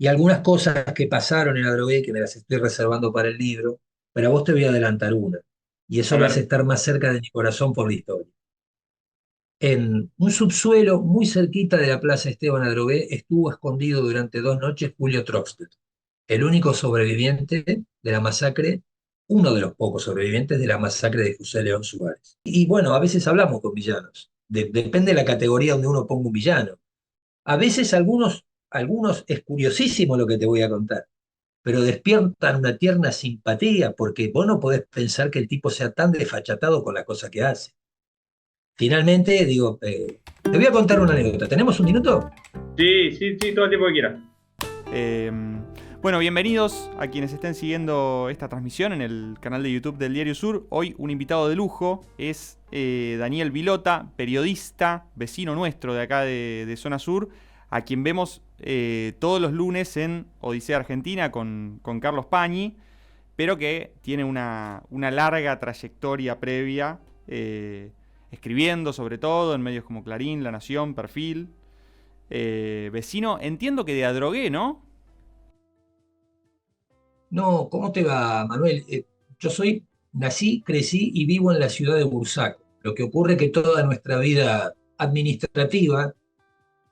y algunas cosas que pasaron en Adrogué que me las estoy reservando para el libro, pero a vos te voy a adelantar una, y A eso me hace ver, estar más cerca de mi corazón por la historia. En un subsuelo muy cerquita de la Plaza Esteban Adrogué estuvo escondido durante 2 noches Julio Troxtet, el único sobreviviente de la masacre, uno de los pocos sobrevivientes de la masacre de José León Suárez. Y bueno, a veces hablamos con villanos, depende de la categoría donde uno ponga un villano. A veces algunos es curiosísimo lo que te voy a contar, pero despiertan una tierna simpatía porque vos no podés pensar que el tipo sea tan desfachatado con las cosas que hace. Finalmente, digo, te voy a contar una anécdota. ¿Tenemos un minuto? sí, sí, sí, todo el tiempo que quieras. Eh, bueno, bienvenidos a quienes estén siguiendo esta transmisión en el canal de YouTube del Diario Sur. Hoy un invitado de lujo es Daniel Vilota, periodista, vecino nuestro de acá de Zona Sur, a quien vemos todos los lunes en Odisea Argentina con Carlos Pañi, pero que tiene una larga trayectoria previa, escribiendo sobre todo en medios como Clarín, La Nación, Perfil. Vecino, entiendo que de Adrogué, ¿no? No, ¿cómo te va, Manuel? Nací, crecí y vivo en la ciudad de Bursaco. Lo que ocurre es que toda nuestra vida administrativa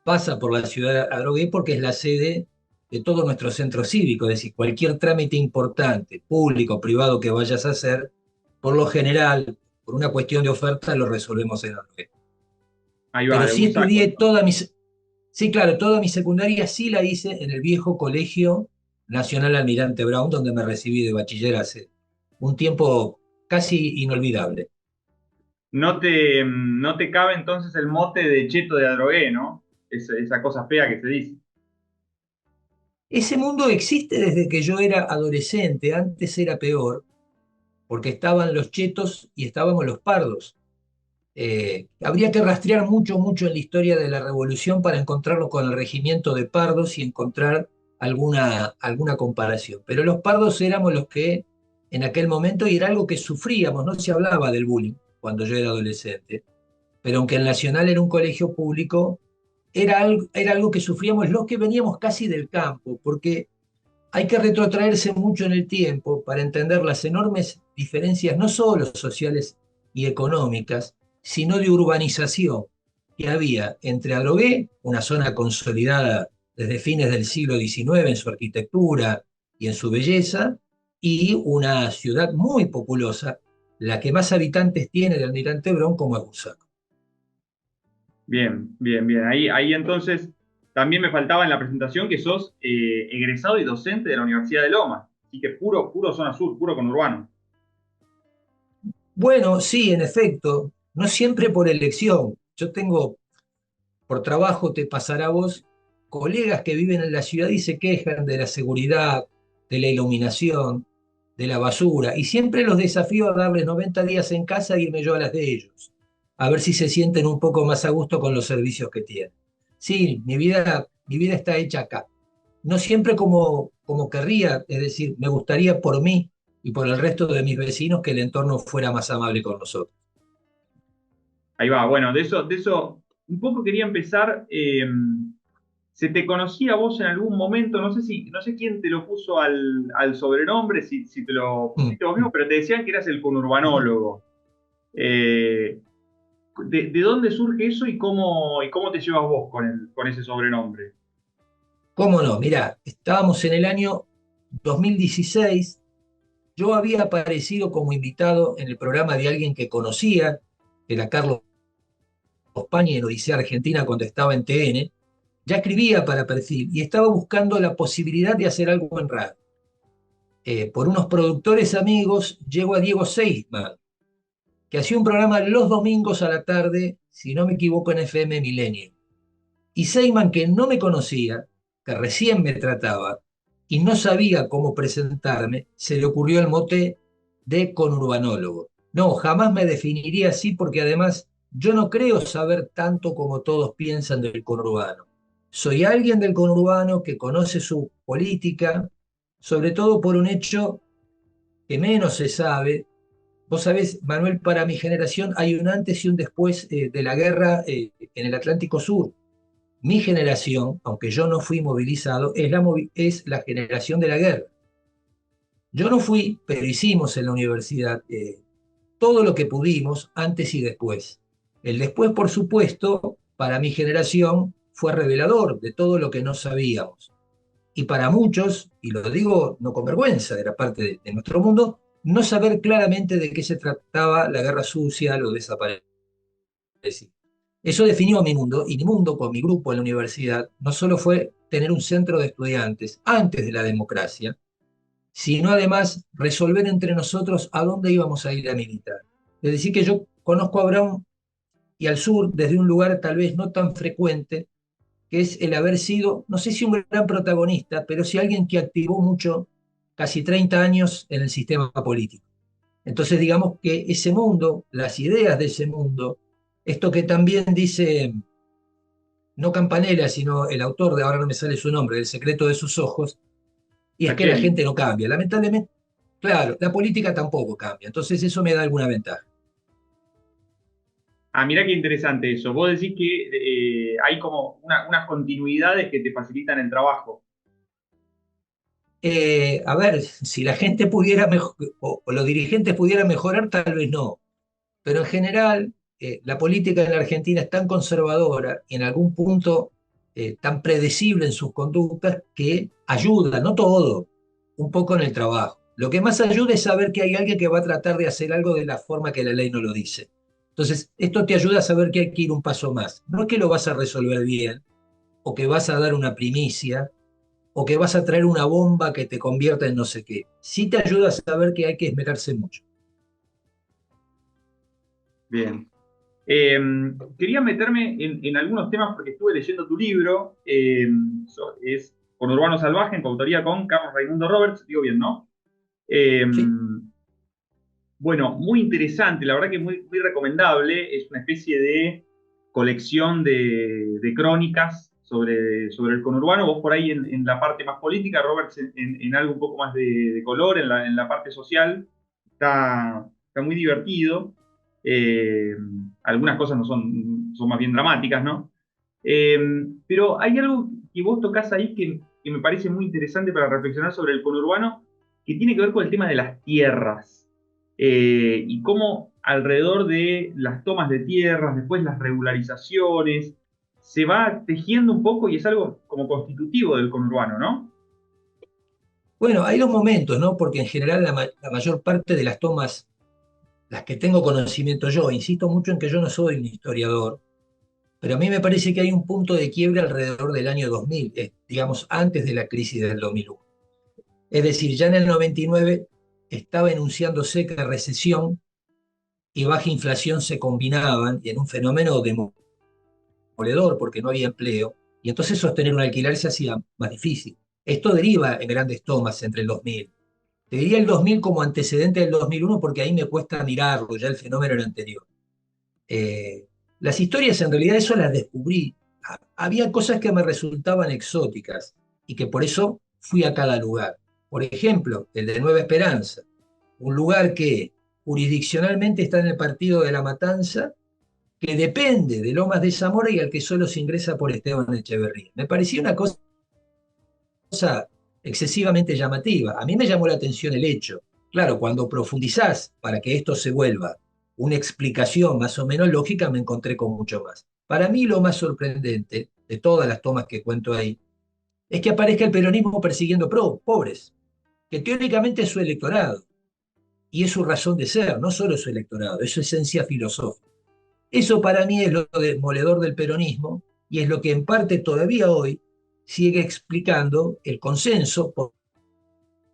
pasa por la ciudad de Adrogué porque es la sede de todo nuestro centro cívico, es decir, cualquier trámite importante, público o privado que vayas a hacer, por lo general, por una cuestión de oferta, lo resolvemos en Adrogué. Ahí va, Pero de sí Bursaco, estudié entonces. sí, claro, toda mi secundaria sí la hice en el viejo Colegio Nacional Almirante Brown, donde me recibí de bachiller hace un tiempo casi inolvidable. No te cabe entonces el mote de cheto de Adrogué, ¿no? Esa cosa fea que se dice. Ese mundo existe desde que yo era adolescente, antes era peor, porque estaban los chetos y estábamos los pardos. Habría que rastrear mucho, mucho en la historia de la revolución para encontrarlo con el regimiento de pardos y encontrar alguna comparación. Pero los pardos éramos los que en aquel momento, y era algo que sufríamos, no se hablaba del bullying cuando yo era adolescente, pero aunque el Nacional era un colegio público, era algo que sufríamos los que veníamos casi del campo, porque hay que retrotraerse mucho en el tiempo para entender las enormes diferencias, no solo sociales y económicas, sino de urbanización que había entre Adrogué, una zona consolidada desde fines del siglo XIX en su arquitectura y en su belleza, y una ciudad muy populosa, la que más habitantes tiene de Almirante Brown, como es Bursaco. Bien, bien, bien. Ahí entonces también me faltaba en la presentación que sos egresado y docente de la Universidad de Lomas. Así que puro, puro zona sur, puro conurbano. Bueno, sí, en efecto, no siempre por elección. Yo tengo por trabajo te pasará a vos, colegas que viven en la ciudad y se quejan de la seguridad, de la iluminación, de la basura, y siempre los desafío a darles 90 días en casa e irme yo a las de ellos, a ver si se sienten un poco más a gusto con los servicios que tienen. Sí, mi vida está hecha acá. No siempre como querría, es decir, me gustaría por mí y por el resto de mis vecinos que el entorno fuera más amable con nosotros. Ahí va. Bueno, de eso, un poco quería empezar. ¿Se te conocía a vos en algún momento? No sé quién te lo puso al sobrenombre, si te lo Mm, pusiste vos mismo, mm. pero te decían que eras el conurbanólogo. Eh, ¿de dónde surge eso y cómo te llevas vos con ese sobrenombre? ¿Cómo no? Mirá, estábamos en el año 2016. Yo había aparecido como invitado en el programa de alguien que conocía, que era Carlos Pañi en Odisea Argentina cuando estaba en TN. Ya escribía para Perfil y estaba buscando la posibilidad de hacer algo en radio. Por unos productores amigos, llego a Diego Seisman, que hacía un programa los domingos a la tarde, si no me equivoco, en FM Milenio. Y Seisman, que no me conocía, que recién me trataba y no sabía cómo presentarme, se le ocurrió el mote de conurbanólogo. No, jamás me definiría así porque además yo no creo saber tanto como todos piensan del conurbano. Soy alguien del conurbano que conoce su política, sobre todo por un hecho que menos se sabe. Vos sabés, Manuel, para mi generación hay un antes y un después de la guerra en el Atlántico Sur. mi generación, aunque yo no fui movilizado, es la generación de la guerra. Yo no fui, pero hicimos en la universidad todo lo que pudimos antes y después. El después, por supuesto, para mi generación fue revelador de todo lo que no sabíamos. Y para muchos, y lo digo no con vergüenza, era parte de nuestro mundo, no saber claramente de qué se trataba la guerra sucia, lo desaparecido. Eso definió mi mundo, y mi mundo con mi grupo en la universidad no solo fue tener un centro de estudiantes antes de la democracia, sino además resolver entre nosotros a dónde íbamos a ir a militar. Es decir, que yo conozco a Brown y al sur desde un lugar tal vez no tan frecuente, que es el haber sido, no sé si un gran protagonista, pero sí alguien que activó mucho, casi 30 años en el sistema político. Entonces, digamos que ese mundo, las ideas de ese mundo, esto que también dice, no Campanella, sino el autor de, ahora no me sale su nombre, El secreto de sus ojos, y es que la Sacheri. gente no cambia. Lamentablemente, claro, la política tampoco cambia. Entonces, eso me da alguna ventaja. Ah, mirá qué interesante eso. Vos decís que hay como unas continuidades que te facilitan el trabajo. A ver, si la gente pudiera o los dirigentes pudieran mejorar, tal vez no. Pero en general, la política en la Argentina es tan conservadora y en algún punto tan predecible en sus conductas que ayuda, no todo, un poco en el trabajo. Lo que más ayuda es saber que hay alguien que va a tratar de hacer algo de la forma que la ley no lo dice. Entonces, esto te ayuda a saber que hay que ir un paso más. No es que lo vas a resolver bien, o que vas a dar una primicia, o que vas a traer una bomba que te convierta en no sé qué. Sí te ayuda a saber que hay que esmerarse mucho. Bien. Eh, Quería meterme en algunos temas porque estuve leyendo tu libro. Es Conurbano Salvaje, en coautoría con Carlos Raimundo Roberts. Digo bien, ¿no? Eh, Sí. bueno, muy interesante, la verdad que muy recomendable. Es una especie de colección de crónicas sobre el conurbano. Vos por ahí en la parte más política, Roberts en algo un poco más de color, en la parte social. Está muy divertido. Eh, Algunas cosas no son más bien dramáticas, ¿no? Eh, pero hay algo que vos tocás ahí que me parece muy interesante para reflexionar sobre el conurbano, que tiene que ver con el tema de las tierras. Y cómo alrededor de las tomas de tierras, después las regularizaciones, se va tejiendo un poco y es algo como constitutivo del conurbano, ¿no? Bueno, hay dos momentos, ¿no? Porque en general la mayor parte de las tomas, las que tengo conocimiento yo, insisto mucho en que yo no soy un historiador, pero a mí me parece que hay un punto de quiebre alrededor del año 2000, digamos, antes de la crisis del 2001. Es decir, ya en el 99 estaba enunciándose que recesión y baja inflación se combinaban en un fenómeno demoledor porque no había empleo, y entonces sostener un alquiler se hacía más difícil. Esto deriva en grandes tomas entre el 2000. Te diría el 2000 como antecedente del 2001 porque ahí me cuesta mirarlo, ya el fenómeno era anterior. Eh, las historias en realidad eso las descubrí. Había cosas que me resultaban exóticas y que por eso fui a cada lugar. Por ejemplo, el de Nueva Esperanza, un lugar que jurisdiccionalmente está en el partido de La Matanza, que depende de Lomas de Zamora y al que solo se ingresa por Esteban Echeverría. Me parecía una cosa excesivamente llamativa. A mí me llamó la atención el hecho. Claro, cuando profundizás para que esto se vuelva una explicación más o menos lógica, me encontré con mucho más. Para mí lo más sorprendente de todas las tomas que cuento ahí es que aparezca el peronismo persiguiendo pobres, que teóricamente es su electorado y es su razón de ser, no solo su electorado, es su esencia filosófica. Eso para mí es lo demoledor del peronismo y es lo que en parte todavía hoy sigue explicando el consenso, por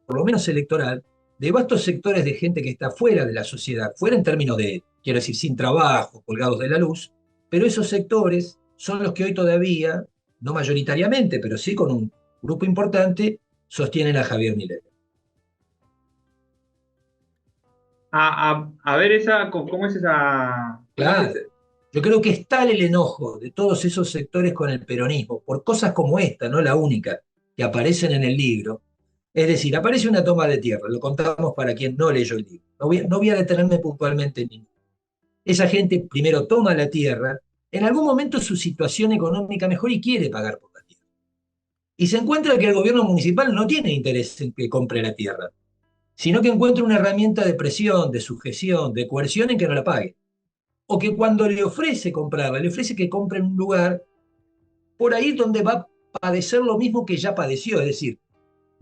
lo menos electoral, de vastos sectores de gente que está fuera de la sociedad, fuera en términos de, quiero decir, sin trabajo, colgados de la luz, pero esos sectores son los que hoy todavía, no mayoritariamente, pero sí con un grupo importante, sostienen a Javier Milei. A ver cómo es esa, cómo es Claro, ese. yo creo que es tal el enojo de todos esos sectores con el peronismo, por cosas como esta, no la única, que aparecen en el libro. Es decir, aparece una toma de tierra, lo contamos para quien no leyó el libro. No voy a detenerme puntualmente en ningún. Esa gente primero toma la tierra en algún momento su situación económica mejor y quiere pagar por la tierra. Y se encuentra que el gobierno municipal no tiene interés en que compre la tierra, sino que encuentra una herramienta de presión, de sujeción, de coerción en que no la pague. O que cuando le ofrece comprarla, le ofrece que compre en un lugar por ahí donde va a padecer lo mismo que ya padeció, es decir,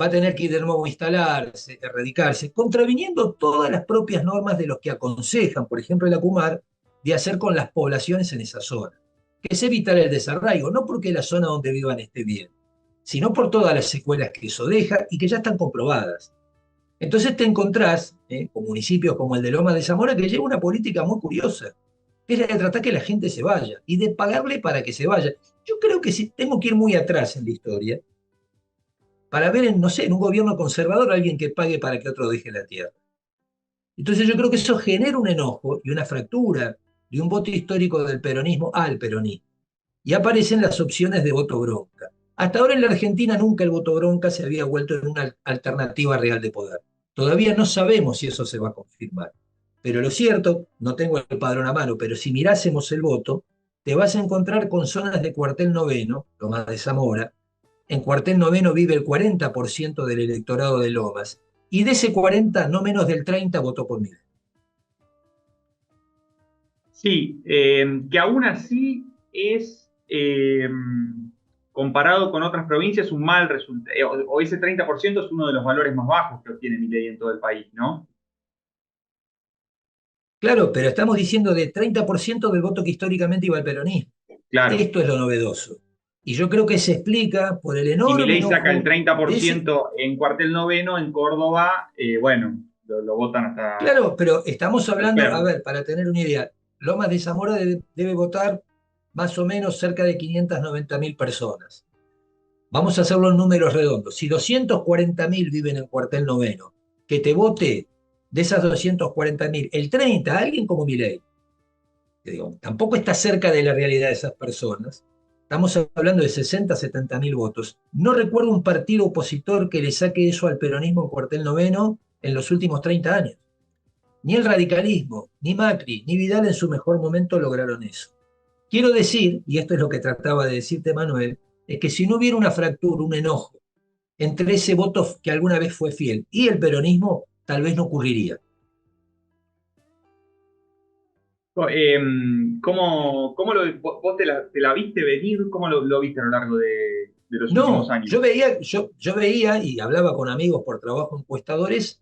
va a tener que ir de nuevo a instalarse, erradicarse, contraviniendo todas las propias normas de los que aconsejan, por ejemplo, el ACUMAR, de hacer con las poblaciones en esa zona, que es evitar el desarraigo, no porque la zona donde vivan esté bien, sino por todas las secuelas que eso deja y que ya están comprobadas. Entonces te encontrás con municipios como el de Lomas de Zamora que lleva una política muy curiosa, que es la de tratar que la gente se vaya y de pagarle para que se vaya. Yo creo que si tengo que ir muy atrás en la historia, para ver, no sé, en un gobierno conservador alguien que pague para que otro deje la tierra. Entonces yo creo que eso genera un enojo y una fractura de un voto histórico del peronismo al peronismo. Y aparecen las opciones de voto bronca. Hasta ahora en la Argentina nunca el voto bronca se había vuelto en una alternativa real de poder. Todavía no sabemos si eso se va a confirmar. Pero lo cierto, no tengo el padrón a mano, pero si mirásemos el voto, te vas a encontrar con zonas de cuartel noveno, Lomas de Zamora. En cuartel noveno vive el 40% del electorado de Lomas, y de ese 40, no menos del 30 votó por Milei. Sí, que aún así es, comparado con otras provincias, un mal resultado. O ese 30% es uno de los valores más bajos que obtiene Milei en todo el país, ¿no? Claro, pero estamos diciendo de 30% del voto que históricamente iba al peronismo. Claro. Esto es lo novedoso. Y yo creo que se explica por el Si enorme Milei saca el enojo treinta por de ese. ciento en cuartel noveno, en Córdoba, bueno, lo votan Claro, pero estamos hasta el hablando, a perro. ver, para tener una idea, Lomas de Zamora debe votar más o menos cerca de 590.000 personas. Vamos a hacerlo en números redondos. Si 240.000 viven en cuartel noveno, que te vote de esas 240.000, el 30, alguien como Milei, que digo, tampoco está cerca de la realidad de esas personas. Estamos hablando de 60, 70.000 votos. No recuerdo un partido opositor que le saque eso al peronismo en cuartel noveno en los últimos 30 años. Ni el radicalismo, ni Macri, ni Vidal en su mejor momento lograron eso. Quiero decir, y esto es lo que trataba de decirte Manuel, es que si no hubiera una fractura, un enojo entre ese voto que alguna vez fue fiel y el peronismo, tal vez no ocurriría. ¿Vos te la viste venir? ¿Cómo lo viste a lo largo de los últimos No, años? yo veía y hablaba con amigos por trabajo encuestadores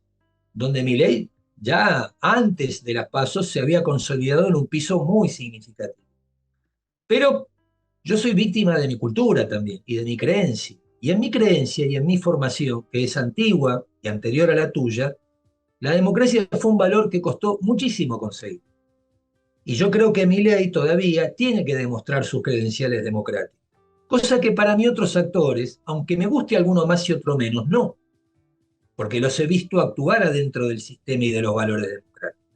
donde Milei ya antes de las PASO se había consolidado en un piso muy significativo. Pero yo soy víctima de mi cultura también y de mi creencia. Y en mi creencia y en mi formación, que es antigua y anterior a la tuya, la democracia fue un valor que costó muchísimo conseguir. Y yo creo que Milei todavía tiene que demostrar sus credenciales democráticas. Cosa que para mí otros actores, aunque me guste alguno más y otro menos, no, porque los he visto actuar adentro del sistema y de los valores democráticos.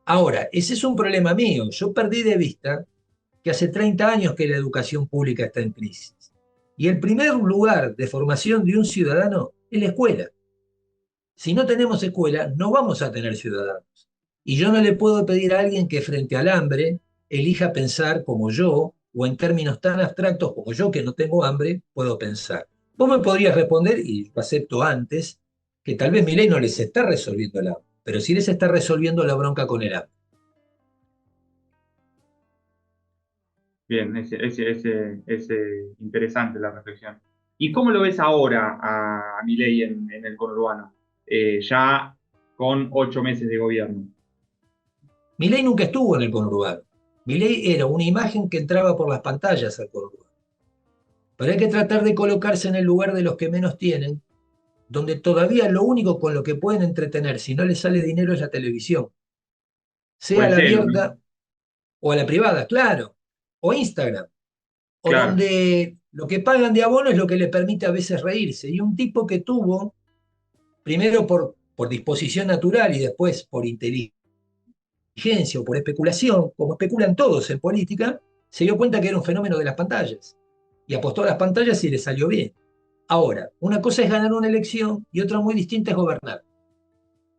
Ahora, ese es un problema mío. Yo perdí de vista que hace 30 años que la educación pública está en crisis. Y el primer lugar de formación de un ciudadano es la escuela. Si no tenemos escuela, no vamos a tener ciudadanos. Y yo no le puedo pedir a alguien que frente al hambre elija pensar como yo, o en términos tan abstractos como yo, que no tengo hambre, puedo pensar. Vos me podrías responder, y lo acepto antes, que tal vez mi ley no les está resolviendo el hambre, pero sí les está resolviendo la bronca con el hambre. Bien, es interesante la reflexión. ¿Y cómo lo ves ahora a Milei en el conurbano? Ya con 8 meses de gobierno. Mi ley nunca estuvo en el conurbano. Mi ley era una imagen que entraba por las pantallas al conurbano. Pero hay que tratar de colocarse en el lugar de los que menos tienen, donde todavía lo único con lo que pueden entretener, si no les sale dinero, es la televisión. O Sea a el la celu, ¿no? abierta o a la privada, claro. O Instagram. O Claro. donde lo que pagan de abono es lo que le permite a veces reírse. Y un tipo que tuvo, primero por disposición natural y después por inteligencia o por especulación, como especulan todos en política, se dio cuenta que era un fenómeno de las pantallas. Y apostó a las pantallas y le salió bien. Ahora, una cosa es ganar una elección y otra muy distinta es gobernar.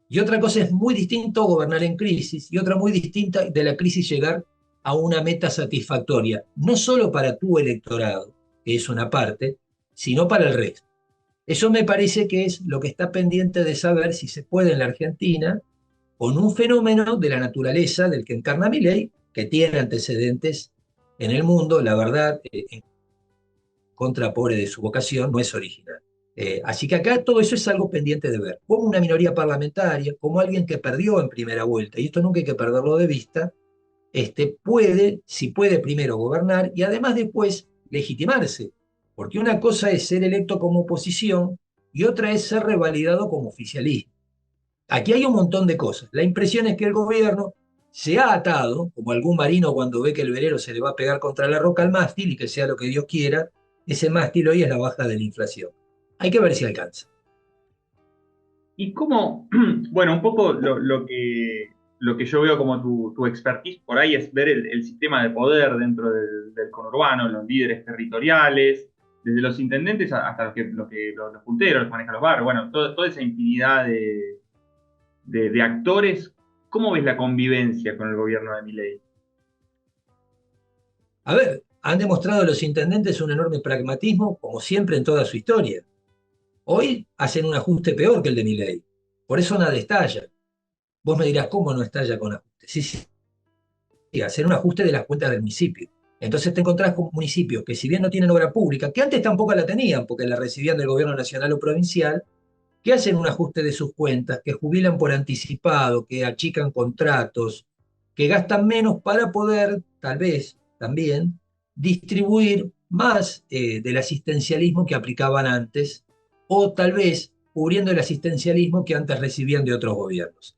Y otra cosa es muy distinto gobernar en crisis y otra muy distinta de la crisis llegar a una meta satisfactoria, no solo para tu electorado, que es una parte, sino para el resto. Eso me parece que es lo que está pendiente de saber si se puede en la Argentina con un fenómeno de la naturaleza del que encarna Milei, que tiene antecedentes en el mundo, la verdad, en contra pobre de su vocación, no es original. Así que acá todo eso es algo pendiente de ver. Como una minoría parlamentaria, como alguien que perdió en primera vuelta, y esto nunca hay que perderlo de vista, puede, si puede primero gobernar y además después legitimarse. Porque una cosa es ser electo como oposición y otra es ser revalidado como oficialismo. Aquí hay un montón de cosas. La impresión es que el gobierno se ha atado, como algún marino cuando ve que el velero se le va a pegar contra la roca al mástil y que sea lo que Dios quiera, ese mástil hoy es la baja de la inflación. Hay que ver si alcanza. Y cómo, bueno, un poco lo que yo veo como tu expertise por ahí es ver el sistema de poder dentro del conurbano, los líderes territoriales, desde los intendentes hasta los punteros, los que manejan los barrios, bueno, toda esa infinidad de actores. ¿Cómo ves la convivencia con el gobierno de Milei? A ver, han demostrado los intendentes un enorme pragmatismo, como siempre en toda su historia. Hoy hacen un ajuste peor que el de Milei. Por eso nada estalla. Vos me dirás, ¿cómo no estalla con ajuste? Sí, sí, sí, hacer un ajuste de las cuentas del municipio. Entonces te encontrás con municipios que si bien no tienen obra pública, que antes tampoco la tenían porque la recibían del gobierno nacional o provincial, que hacen un ajuste de sus cuentas, que jubilan por anticipado, que achican contratos, que gastan menos para poder, tal vez, también, distribuir más del asistencialismo que aplicaban antes, o tal vez cubriendo el asistencialismo que antes recibían de otros gobiernos.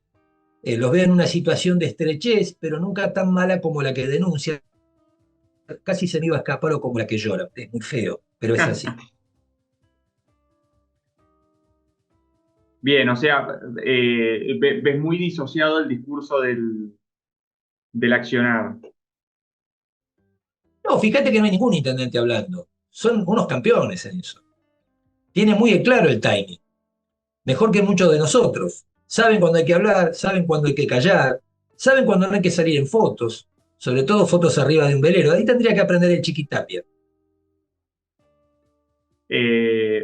Los veo en una situación de estrechez, pero nunca tan mala como la que denuncia. Casi se me iba a escapar o como la que llora. Es muy feo, pero es así. Bien, o sea, ves muy disociado el discurso del accionar. No, fíjate que no hay ningún intendente hablando. Son unos campeones en eso. Tienen muy claro el timing. Mejor que muchos de nosotros. Saben cuándo hay que hablar, saben cuándo hay que callar, saben cuándo no hay que salir en fotos, sobre todo fotos arriba de un velero. Ahí tendría que aprender el Chiquitapia.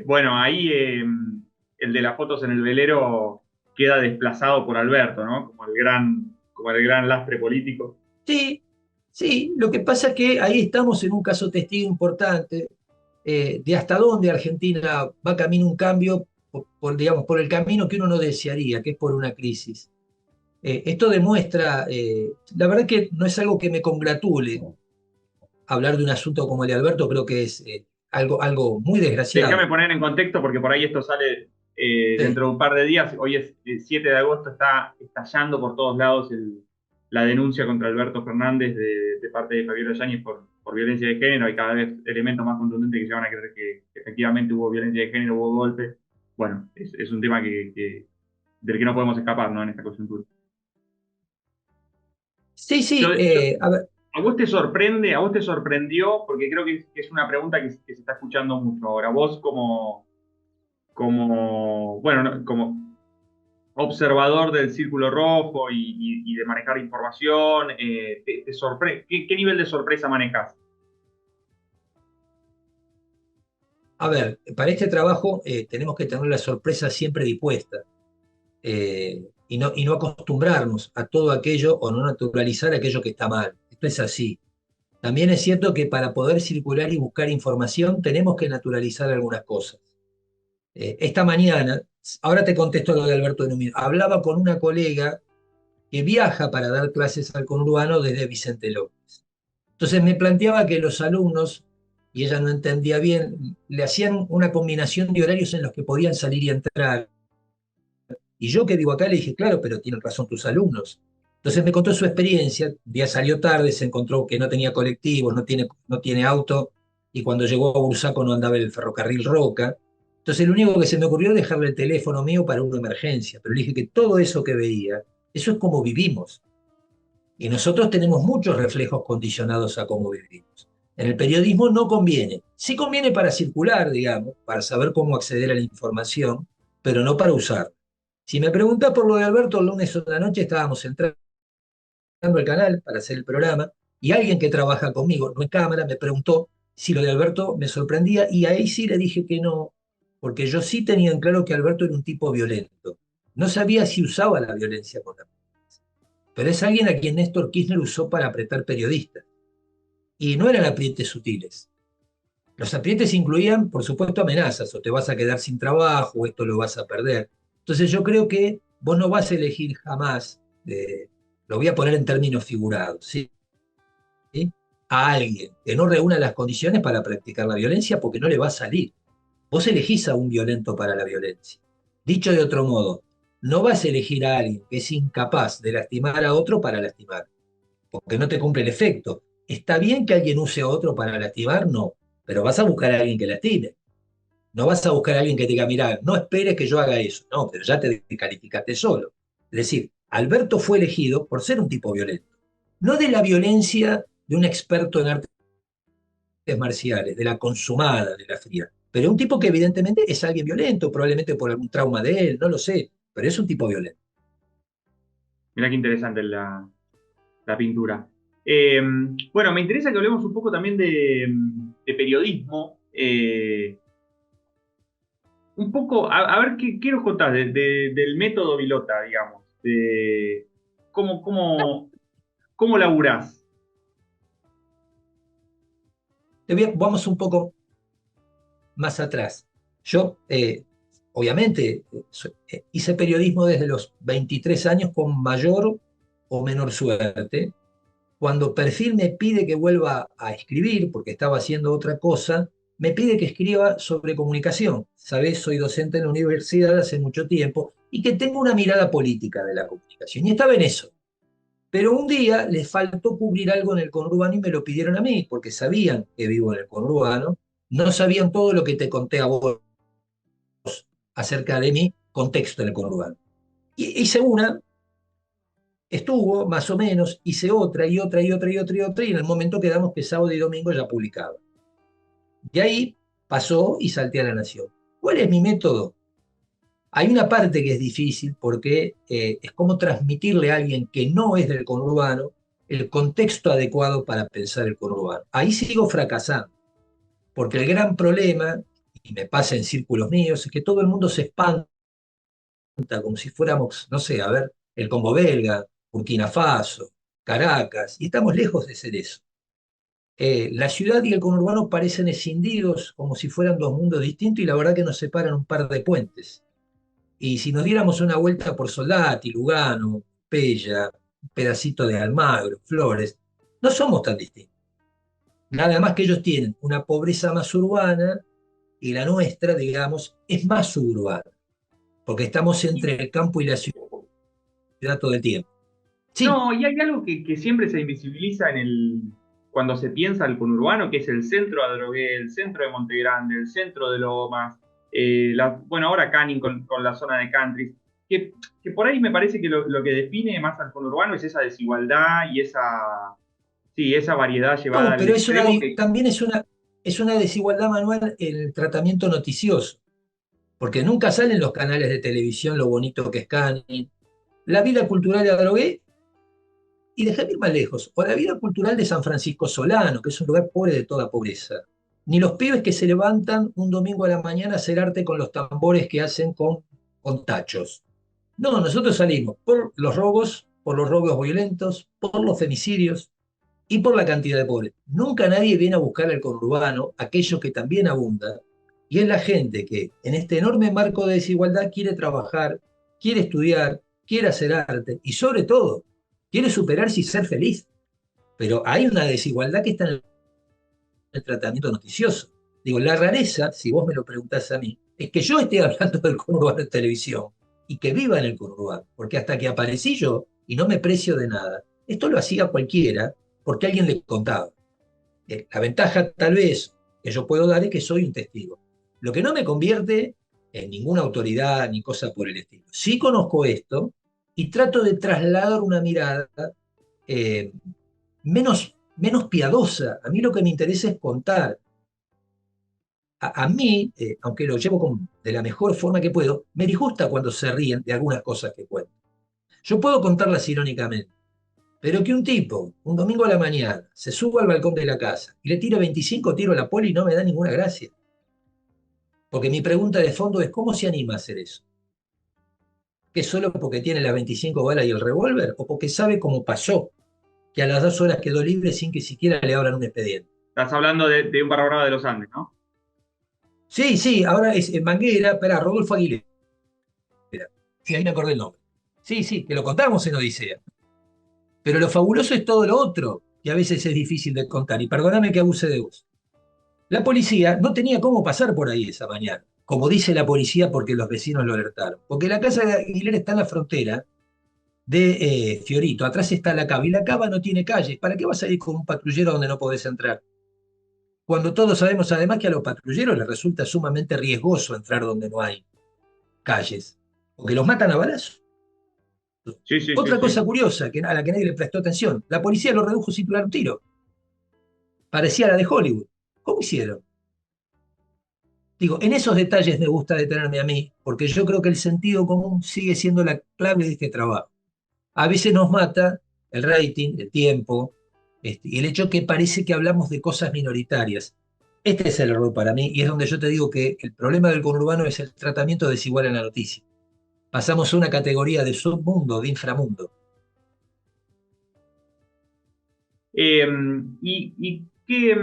Bueno, ahí el de las fotos en el velero queda desplazado por Alberto, ¿no? Como el gran lastre político. Sí, sí, lo que pasa es que ahí estamos en un caso testigo importante de hasta dónde Argentina va camino a un cambio digamos, por el camino que uno no desearía, que es por una crisis. Esto demuestra, la verdad que no es algo que me congratule hablar de un asunto como el de Alberto, creo que es algo muy Déjame desgraciado. poner en contexto porque por ahí esto sale Sí. dentro de un par de días. Hoy es 7 de agosto, está estallando por todos lados la denuncia contra Alberto Fernández de parte de Fabiola Yáñez por violencia de género. Hay cada vez elementos más contundentes que llevan a creer que efectivamente hubo violencia de género, hubo golpes. Bueno, es un tema del que no podemos escapar, ¿no? En esta coyuntura. Sí, sí, a ver, ¿A vos te sorprende, a vos te sorprendió? Porque creo que es una pregunta que se está escuchando mucho ahora. Vos bueno, como observador del Círculo Rojo y de manejar información, te ¿qué nivel de sorpresa manejas? a ver, para este trabajo tenemos que tener la sorpresa siempre dispuesta y no acostumbrarnos a todo aquello o no naturalizar aquello que está mal. Esto es así. También es cierto que para poder circular y buscar información tenemos que naturalizar algunas cosas. Esta mañana, ahora te contesto lo de Alberto Núñez, hablaba con una colega que viaja para dar clases al conurbano desde Vicente López. Entonces me planteaba que los alumnos, y ella no entendía bien, le hacían una combinación de horarios en los que podían salir y entrar. Y yo que vivo acá le dije, claro, pero tienen razón tus alumnos. Entonces me contó su experiencia, un día salió tarde, se encontró que no tenía colectivos, no tiene auto, y cuando llegó a Bursaco no andaba el ferrocarril Roca. Entonces lo único que se me ocurrió es dejarle el teléfono mío para una emergencia, pero le dije que todo eso que veía, eso es como vivimos. Y nosotros tenemos muchos reflejos condicionados a cómo vivimos. En el periodismo no conviene. Sí conviene para circular, digamos, para saber cómo acceder a la información, pero no para usar. Si me preguntás por lo de Alberto, el lunes o la noche estábamos entrando al canal para hacer el programa Y alguien que trabaja conmigo, no en cámara, me preguntó si lo de Alberto me sorprendía y ahí sí le dije que no, porque yo sí tenía en claro que Alberto era un tipo violento. No sabía si usaba la violencia con la prensa, pero es alguien a quien Néstor Kirchner usó para apretar periodistas. Y no eran aprietes sutiles. Los aprietes incluían, por supuesto, amenazas, o te vas a quedar sin trabajo, o esto lo vas a perder. Entonces yo creo que vos no vas a elegir jamás, lo voy a poner en términos figurados, ¿sí? ¿Sí? A alguien que no reúna las condiciones para practicar la violencia porque no le va a salir. Vos elegís a un violento para la violencia. Dicho de otro modo, no vas a elegir a alguien que es incapaz de lastimar a otro para lastimar, porque no te cumple el efecto. ¿Está bien que alguien use a otro para lastimar? No, pero vas a buscar a alguien que lastime. No vas a buscar a alguien que te diga, mira, no esperes que yo haga eso. No, pero ya te descalificaste solo. Es decir, Alberto fue elegido por ser un tipo violento. No de la violencia de un experto en artes marciales, de la consumada, de la fría. Pero un tipo que evidentemente es alguien violento, probablemente por algún trauma de él, no lo sé, pero es un tipo violento. Mirá qué interesante la pintura. Bueno, me interesa que hablemos un poco también de periodismo. Un poco, a ver, ¿qué nos contás del método Vilota, digamos? De cómo laburás. Vamos un poco más atrás. Yo, obviamente, hice periodismo desde los 23 años con mayor o menor suerte. Cuando Perfil me pide que vuelva a escribir, porque estaba haciendo otra cosa, me pide que escriba sobre comunicación. Sabés, soy docente en la universidad hace mucho tiempo y que tengo una mirada política de la comunicación. Y estaba en eso. Pero un día les faltó cubrir algo en el conurbano y me lo pidieron a mí, porque sabían que vivo en el conurbano, no sabían todo lo que te conté a vos acerca de mi contexto en el conurbano. Y hice una, estuvo más o menos, hice otra y otra y otra y otra y otra, y en el momento quedamos que sábado y domingo ya publicaba. De ahí pasó y salté a La Nación. ¿Cuál es mi método? Hay una parte que es difícil porque es como transmitirle a alguien que no es del conurbano el contexto adecuado para pensar el conurbano. Ahí sigo fracasando, porque el gran problema, y me pasa en círculos míos, es que todo el mundo se espanta como si fuéramos, no sé, a ver, el Congo belga, Burkina Faso, Caracas, y estamos lejos de ser eso. La ciudad y el conurbano parecen escindidos como si fueran dos mundos distintos y la verdad que nos separan un par de puentes. Y si nos diéramos una vuelta por Soldati, Lugano, Pella, un pedacito de Almagro, Flores, no somos tan distintos. Nada más que ellos tienen una pobreza más urbana y la nuestra, digamos, es más suburbana, porque estamos entre el campo y la ciudad todo el tiempo. Sí, No, y hay algo que siempre se invisibiliza cuando se piensa el conurbano, que es el centro de Adrogué, el centro de Monte Grande, el centro de Lomas, bueno, ahora Canning con la zona de country, que por ahí me parece que lo que define más al conurbano es esa desigualdad y sí, esa variedad llevada no, al pero es extremo que, también es una desigualdad manual en el tratamiento noticioso, porque nunca salen los canales de televisión lo bonito que es Canning. La vida cultural de Adrogué, y déjame ir más lejos, o la vida cultural de San Francisco Solano, que es un lugar pobre de toda pobreza. Ni los pibes que se levantan un domingo a la mañana a hacer arte con los tambores que hacen con tachos. No, nosotros salimos por los robos violentos, por los femicidios y por la cantidad de pobres. Nunca nadie viene a buscar al conurbano, aquello que también abunda, y es la gente que en este enorme marco de desigualdad quiere trabajar, quiere estudiar, quiere hacer arte y sobre todo quiere superarse y ser feliz. Pero hay una desigualdad que está en el tratamiento noticioso. Digo, la rareza, si vos me lo preguntás a mí, es que yo esté hablando del conurbano en televisión y que viva en el conurbano, porque hasta que aparecí yo y no me precio de nada, esto lo hacía cualquiera porque alguien le contaba. La ventaja tal vez que yo puedo dar es que soy un testigo. Lo que no me convierte en ninguna autoridad ni cosa por el estilo. Sí conozco esto y trato de trasladar una mirada eh, menos piadosa. A mí lo que me interesa es contar. A mí, aunque lo llevo de la mejor forma que puedo, me disgusta cuando se ríen de algunas cosas que cuento. Yo puedo contarlas irónicamente, Pero que un tipo, un domingo a la mañana, se suba al balcón de la casa y le tire 25 tiros a la poli no me da ninguna gracia. Porque mi pregunta de fondo es, ¿cómo se anima a hacer eso? ¿Que solo porque tiene las 25 balas y el revólver? ¿O porque sabe cómo pasó? Que a las 2 horas quedó libre sin que siquiera le abran un expediente. Estás hablando de un barra brava de los Andes, ¿no? Sí, sí, ahora es en Manguera, espera, Rodolfo Aguilera. Sí, ahí me acordé el nombre. Sí, sí, que lo contamos en Odisea. Pero lo fabuloso es todo lo otro, que a veces es difícil de contar. Y perdóname que abuse de vos. La policía no tenía cómo pasar por ahí esa mañana, como dice la policía porque los vecinos lo alertaron. Porque la casa de Aguilera está en la frontera de Fiorito, atrás está la cava, y la cava no tiene calles. ¿Para qué vas a ir con un patrullero donde no podés entrar? Cuando todos sabemos además que a los patrulleros les resulta sumamente riesgoso entrar donde no hay calles, porque los matan a balazos. Sí, sí, sí, Otra cosa sí. curiosa a la que nadie le prestó atención, la policía lo redujo sin tirar un tiro. Parecía la de Hollywood. ¿Cómo hicieron? Digo, en esos detalles me gusta detenerme a mí, porque yo creo que el sentido común sigue siendo la clave de este trabajo. A veces nos mata el rating, el tiempo, y el hecho que parece que hablamos de cosas minoritarias. Este es el error para mí, y es donde yo te digo que el problema del conurbano es el tratamiento desigual en la noticia. Pasamos a una categoría de submundo, de inframundo. ¿Y qué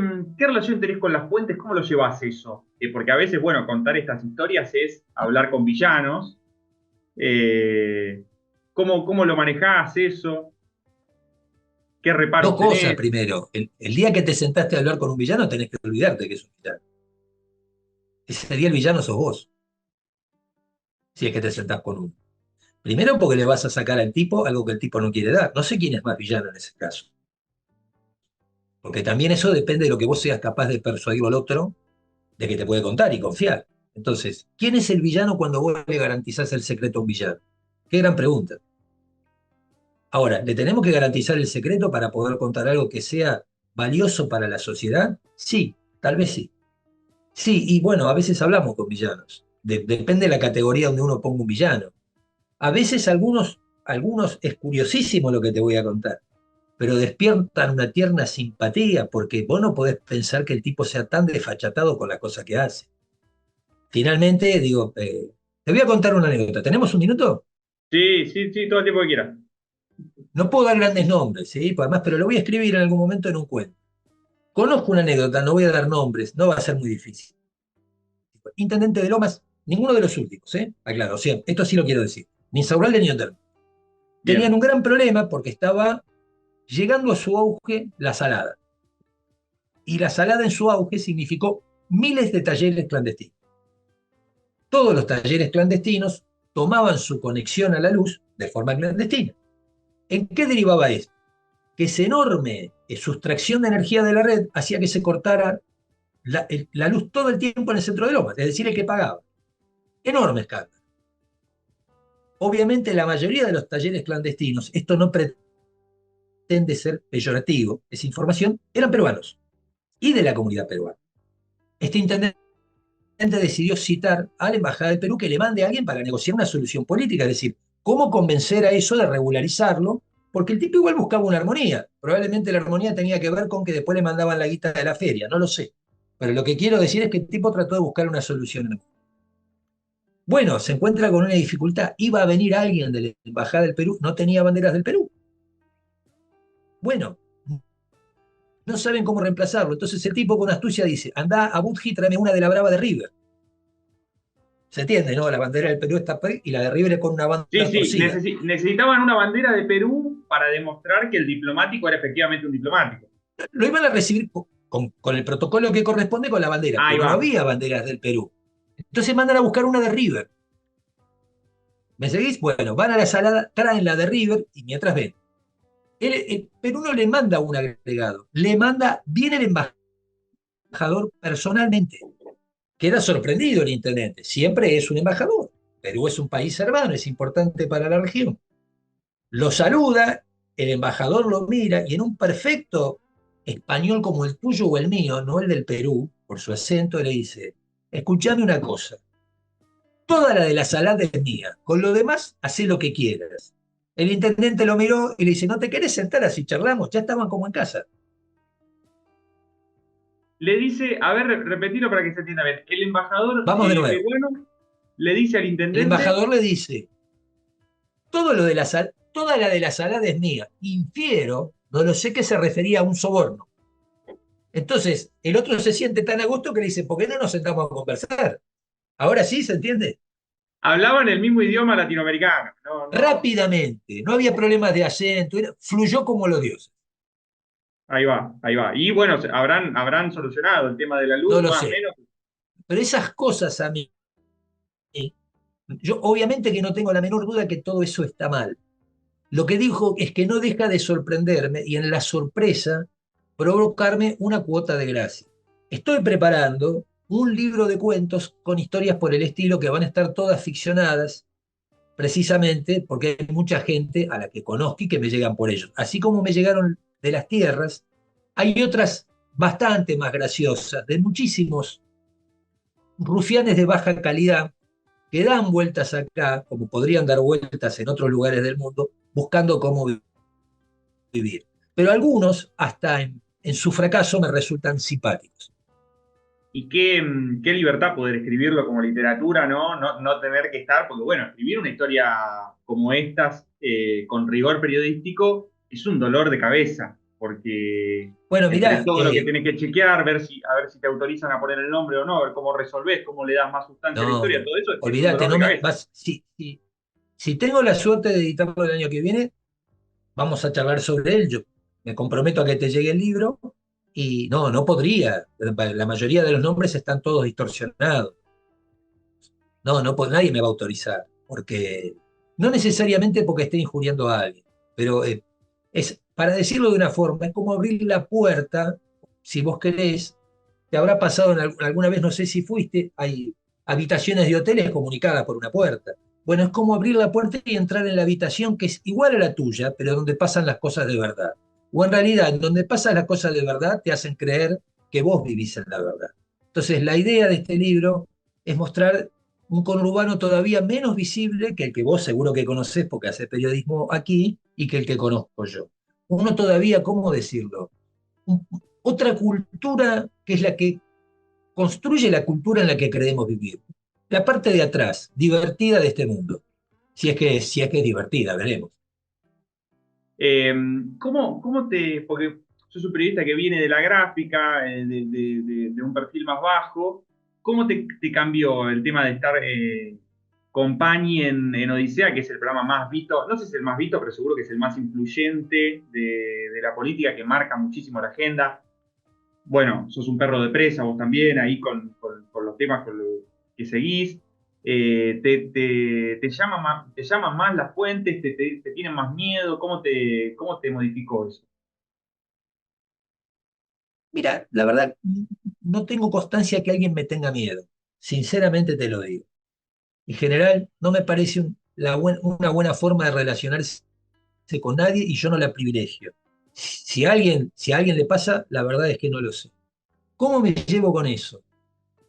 relación tenés con las fuentes? ¿Cómo lo llevas eso? Porque a veces, bueno, contar estas historias es hablar con villanos. Eh, ¿Cómo lo manejás eso? ¿Qué Dos reparos cosas tenés? primero. El día que te sentaste a hablar con un villano tenés que olvidarte que es un villano. Ese día el villano sos vos, si es que te sentás con uno. Primero porque le vas a sacar al tipo algo que el tipo no quiere dar. No sé quién es más villano en ese caso. Porque también eso depende de lo que vos seas capaz de persuadir al otro de que te puede contar y confiar. Entonces, ¿quién es el villano cuando vos le garantizás el secreto a un villano? Qué gran pregunta. Ahora, ¿le tenemos que garantizar el secreto para poder contar algo que sea valioso para la sociedad? Sí, tal vez sí. Sí, y bueno, a veces hablamos con villanos. Depende de la categoría donde uno ponga un villano. A veces algunos es curiosísimo lo que te voy a contar, pero despiertan una tierna simpatía porque vos no podés pensar que el tipo sea tan desfachatado con las cosas que hace. Finalmente, digo, te voy a contar una anécdota. ¿Tenemos un minuto? Sí, sí, sí, todo el tiempo que quieras. No puedo dar grandes nombres, ¿sí? Además, pero lo voy a escribir en algún momento en un cuento. Conozco una anécdota, no voy a dar nombres, no va a ser muy difícil. Intendente de Lomas, ninguno de los últimos, ¿eh? Aclaro, o sea, esto sí lo quiero decir. Ni Insaurralde ni Oterme. Tenían Bien. un gran problema porque estaba llegando a su auge la salada. Y la salada en su auge significó miles de talleres clandestinos. Todos los talleres clandestinos tomaban su conexión a la luz de forma clandestina. ¿En qué derivaba esto? Que esa enorme sustracción de energía de la red hacía que se cortara la luz todo el tiempo en el centro de Lomas, es decir, el que pagaba. Enorme escándalo. Obviamente la mayoría de los talleres clandestinos, esto no pretende ser peyorativo, esa información, eran peruanos y de la comunidad peruana. Este intendente decidió citar a la Embajada del Perú que le mande a alguien para negociar una solución política, es decir, cómo convencer a eso de regularizarlo, porque el tipo igual buscaba una armonía. Probablemente la armonía tenía que ver con que después le mandaban la guita de la feria, no lo sé. Pero lo que quiero decir es que el tipo trató de buscar una solución. Bueno, se encuentra con una dificultad. Iba a venir alguien de la Embajada del Perú, no tenía banderas del Perú. Bueno, no saben cómo reemplazarlo. Entonces el tipo con astucia dice, anda a Budji, tráeme una de la Brava de River. ¿Se entiende, no? La bandera del Perú está y la de River es con una Sí, banda sí, torcida. necesitaban una bandera de Perú para demostrar que el diplomático era efectivamente un diplomático. Lo iban a recibir con el protocolo que corresponde con la bandera, Ahí pero no va. había banderas del Perú. Entonces mandan a buscar una de River. ¿Me seguís? Bueno, van a la salada, traen la de River y mientras ven. El Perú no le manda un agregado, le manda, viene el embajador personalmente. Queda sorprendido el intendente, siempre es un embajador. Perú es un país hermano, es importante para la región. Lo saluda, el embajador lo mira y en un perfecto español como el tuyo o el mío, no el del Perú, por su acento, le dice, escuchame una cosa, toda la de la salada es mía, con lo demás, hacé lo que quieras. El intendente lo miró y le dice, ¿no te querés sentar así charlamos? Ya estaban como en casa. Le dice, a ver, repetilo para que se entienda bien. El embajador Vamos de nuevo. peruano le dice al El intendente, embajador le dice, todo lo de toda la de la salada es mía. Infiero, no lo sé, que se refería a un soborno. Entonces, el otro se siente tan a gusto que le dice, ¿por qué no nos sentamos a conversar? Ahora sí, ¿se entiende? hablaban el mismo idioma latinoamericano. No, no, Rápidamente, no había problemas de acento, fluyó como los dioses. ahí va, ahí va. Y bueno, habrán solucionado el tema de la No luz, lo más o sé. menos. Pero esas cosas a mí, yo obviamente que no tengo la menor duda que todo eso está mal. Lo que dijo es que no deja de sorprenderme y en la sorpresa provocarme una cuota de gracia. Estoy preparando un libro de cuentos con historias por el estilo que van a estar todas ficcionadas, precisamente porque hay mucha gente a la que conozco y que me llegan por ellos. Así como me llegaron de las tierras, hay otras bastante más graciosas, de muchísimos rufianes de baja calidad que dan vueltas acá, como podrían dar vueltas en otros lugares del mundo, buscando cómo vivir. Pero algunos, hasta en su fracaso, me resultan simpáticos. Y qué libertad poder escribirlo como literatura, ¿no? No tener que estar, porque bueno, escribir una historia como estas, con rigor periodístico, es un dolor de cabeza, porque Bueno, entre mirá, todo lo que tienes que chequear, a ver si te autorizan a poner el nombre o no, ver cómo resolvés, cómo le das más sustancia a la historia, no, todo eso es un olvídate, dolor de no me cabeza. vas. Si tengo la suerte de editarlo el año que viene, vamos a charlar sobre él. Yo me comprometo a que te llegue el libro y no, no podría. La mayoría de los nombres están todos distorsionados. No, no, nadie me va a autorizar, porque no necesariamente porque esté injuriando a alguien, pero es, para decirlo de una forma, es como abrir la puerta, si vos querés, te habrá pasado alguna vez, no sé si fuiste, hay habitaciones de hoteles comunicadas por una puerta. Bueno, es como abrir la puerta y entrar en la habitación que es igual a la tuya, pero donde pasan las cosas de verdad. O en realidad, en donde pasan las cosas de verdad, te hacen creer que vos vivís en la verdad. Entonces, la idea de este libro es mostrar un conurbano todavía menos visible que el que vos seguro que conocés porque haces periodismo aquí y que el que conozco yo. Uno todavía, ¿cómo decirlo? Un, otra cultura que es la que construye la cultura en la que queremos vivir. La parte de atrás, divertida de este mundo. Si es que es divertida, veremos. Eh, porque sos un periodista que viene de la gráfica, de un perfil más bajo, ¿cómo te cambió el tema de estar Company en Odisea, que es el programa más visto, no sé si es el más visto, pero seguro que es el más influyente de la política, que marca muchísimo la agenda? Bueno, sos un perro de presa vos también, ahí con los temas que seguís. Te llaman más las fuentes, te tienen más miedo, cómo te modificó eso? Mira, la verdad, no tengo constancia que alguien me tenga miedo. Sinceramente te lo digo. En general, no me parece una buena forma de relacionarse con nadie y yo no la privilegio. Si a alguien le pasa, la verdad es que no lo sé. ¿Cómo me llevo con eso?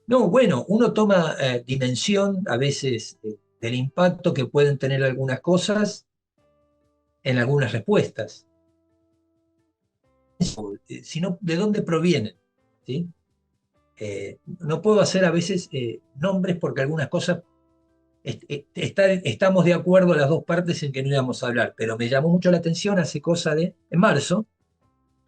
No, bueno, uno toma dimensión a veces del impacto que pueden tener algunas cosas en algunas respuestas, sino de dónde provienen. ¿Sí? No puedo hacer a veces nombres porque algunas cosas estamos de acuerdo las dos partes en que no íbamos a hablar, pero me llamó mucho la atención hace cosa en marzo,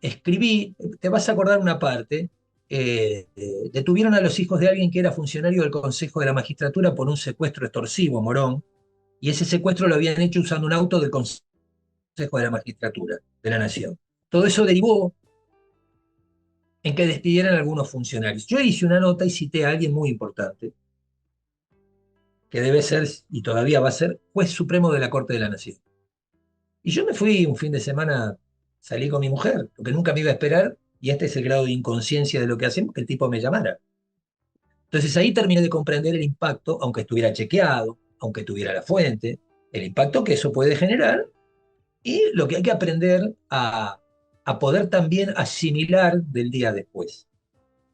escribí, te vas a acordar una parte, detuvieron a los hijos de alguien que era funcionario del Consejo de la Magistratura por un secuestro extorsivo, Morón, y ese secuestro lo habían hecho usando un auto del Consejo de la Magistratura de la Nación. Todo eso derivó en que despidieran a algunos funcionarios. Yo hice una nota y cité a alguien muy importante, que debe ser, y todavía va a ser, juez supremo de la Corte de la Nación. Y yo me fui un fin de semana, salí con mi mujer, porque nunca me iba a esperar, y este es el grado de inconsciencia de lo que hacemos, que el tipo me llamara. Entonces ahí terminé de comprender el impacto, aunque estuviera chequeado, aunque tuviera la fuente, el impacto que eso puede generar y lo que hay que aprender a poder también asimilar del día después.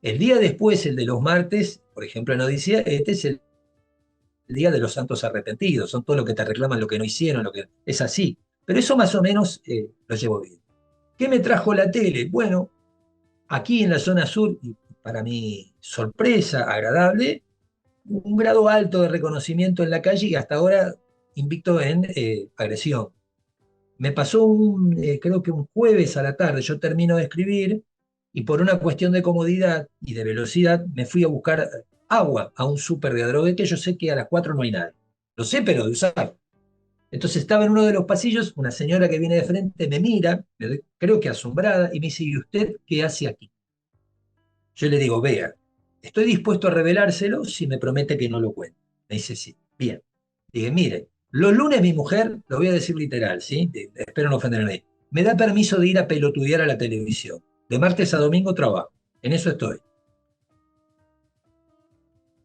El día después, el de los martes, por ejemplo en Odisea, este es el día de los santos arrepentidos, son todo lo que te reclaman lo que no hicieron, lo que es así. Pero eso más o menos lo llevo bien. ¿Qué me trajo la tele? Bueno, aquí en la zona sur, y para mi sorpresa agradable, un grado alto de reconocimiento en la calle y hasta ahora invicto en agresión. Me pasó creo que un jueves a la tarde, yo termino de escribir y por una cuestión de comodidad y de velocidad me fui a buscar agua a un súper de Adrogué que yo sé que a las 4 no hay nadie. Lo sé, pero de usar. Entonces estaba en uno de los pasillos, una señora que viene de frente me mira, creo que asombrada, y me dice, ¿y usted qué hace aquí? Yo le digo, vea, estoy dispuesto a revelárselo si me promete que no lo cuente. Me dice, sí, bien. Dije, mire, los lunes mi mujer, lo voy a decir literal, ¿sí? Espero no ofenderme, me da permiso de ir a pelotudear a la televisión. De martes a domingo trabajo. En eso estoy.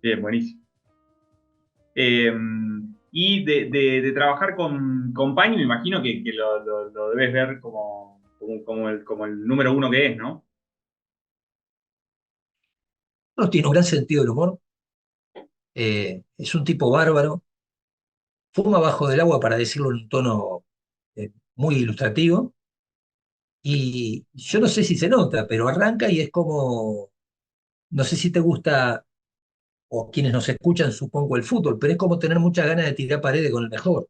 Bien, buenísimo. Eh, y de trabajar con Paño, me imagino que lo debes ver como el número uno que es, ¿no? No tiene un gran sentido del humor. Es un tipo bárbaro. Fuma bajo del agua, para decirlo en un tono muy ilustrativo. Y yo no sé si se nota, pero arranca y es como, no sé si te gusta, o quienes nos escuchan, supongo, el fútbol, pero es como tener muchas ganas de tirar paredes con el mejor.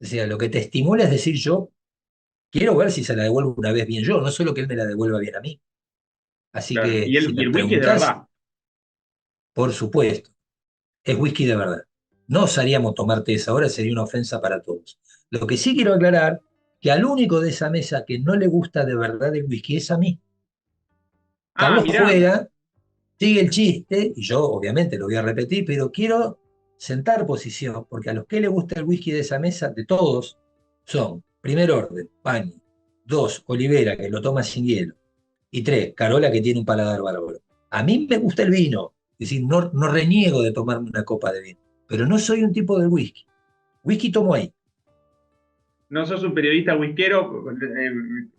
O sea, lo que te estimula es decir, yo quiero ver si se la devuelvo una vez bien yo, no solo que él me la devuelva bien a mí. Así Claro. que si Y me el whisky es de preguntás, verdad. por supuesto, es whisky de verdad. No osaríamos tomarte esa hora, sería una ofensa para todos. Lo que sí quiero aclarar, que al único de esa mesa que no le gusta de verdad el whisky es a mí. Ah, Carlos mirá. juega, sigue el chiste, y yo obviamente lo voy a repetir, pero quiero sentar posición, porque a los que le gusta el whisky de esa mesa, de todos, son, primer orden, Pani, dos, Olivera, que lo toma sin hielo, y tres, Carola, que tiene un paladar bárbaro. A mí me gusta el vino, es decir, no reniego de tomarme una copa de vino, pero no soy un tipo de whisky. Whisky tomo ahí. No sos un periodista whiskero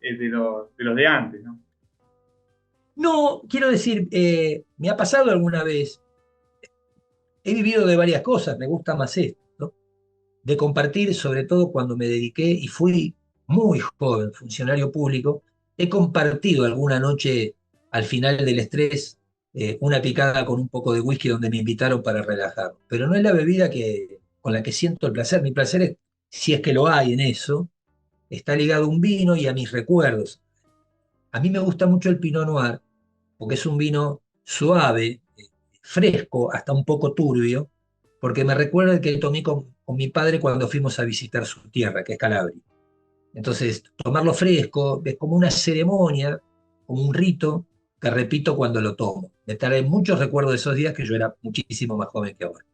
de los de antes, ¿no? No, quiero decir, me ha pasado alguna vez, he vivido de varias cosas, me gusta más esto, ¿no? De compartir, sobre todo cuando me dediqué y fui muy joven, funcionario público, he compartido alguna noche al final del estrés una picada con un poco de whisky donde me invitaron para relajar. Pero no es la bebida con la que siento el placer. Mi placer es, si es que lo hay en eso, está ligado a un vino y a mis recuerdos. A mí me gusta mucho el Pinot Noir porque es un vino suave, fresco, hasta un poco turbio, porque me recuerda el que tomé con mi padre cuando fuimos a visitar su tierra, que es Calabria. Entonces, tomarlo fresco es como una ceremonia, como un rito que repito cuando lo tomo. Me trae muchos recuerdos de esos días que yo era muchísimo más joven que ahora.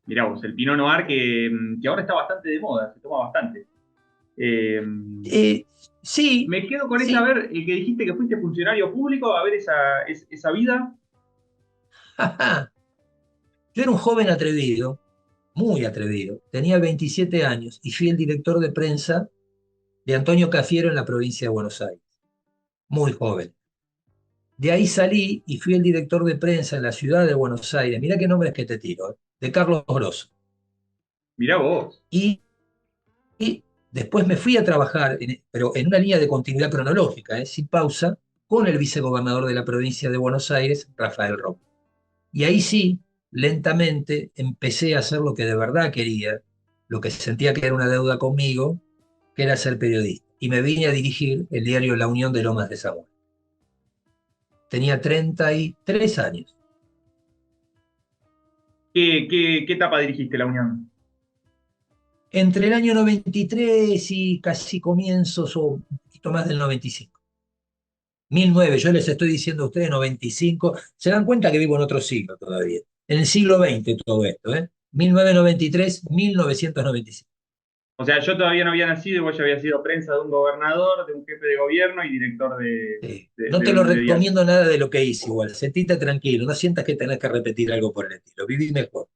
Mirá vos, el Pinot Noir que ahora está bastante de moda, se toma bastante. Eh, Eh, sí, Me quedo con esa, a sí. ver, que dijiste que fuiste funcionario público, a ver esa vida. Yo era un joven atrevido, muy atrevido. Tenía 27 años y fui el director de prensa de Antonio Cafiero en la provincia de Buenos Aires. Muy joven. De ahí salí y fui el director de prensa en la ciudad de Buenos Aires. Mirá qué nombres que te tiro, de Carlos Grosso. Mirá vos. Y después me fui a trabajar, pero en una línea de continuidad cronológica, sin pausa, con el vicegobernador de la provincia de Buenos Aires, Rafael Roca. Y ahí sí, lentamente, empecé a hacer lo que de verdad quería, lo que sentía que era una deuda conmigo, que era ser periodista. Y me vine a dirigir el diario La Unión de Lomas de Zamora. Tenía 33 años. ¿Qué etapa dirigiste la Unión? Entre el año 93 y casi comienzos o un poquito más del 95. 1009, yo les estoy diciendo a ustedes 95, se dan cuenta que vivo en otro siglo todavía, en el siglo XX todo esto, ¿eh? 1993, 1995. O sea, yo todavía no había nacido y vos ya habías sido prensa de un gobernador, de un jefe de gobierno y director No te lo de diario. recomiendo nada de lo que hice igual, sentite tranquilo, no sientas que tenés que repetir algo por el estilo, viví mejor.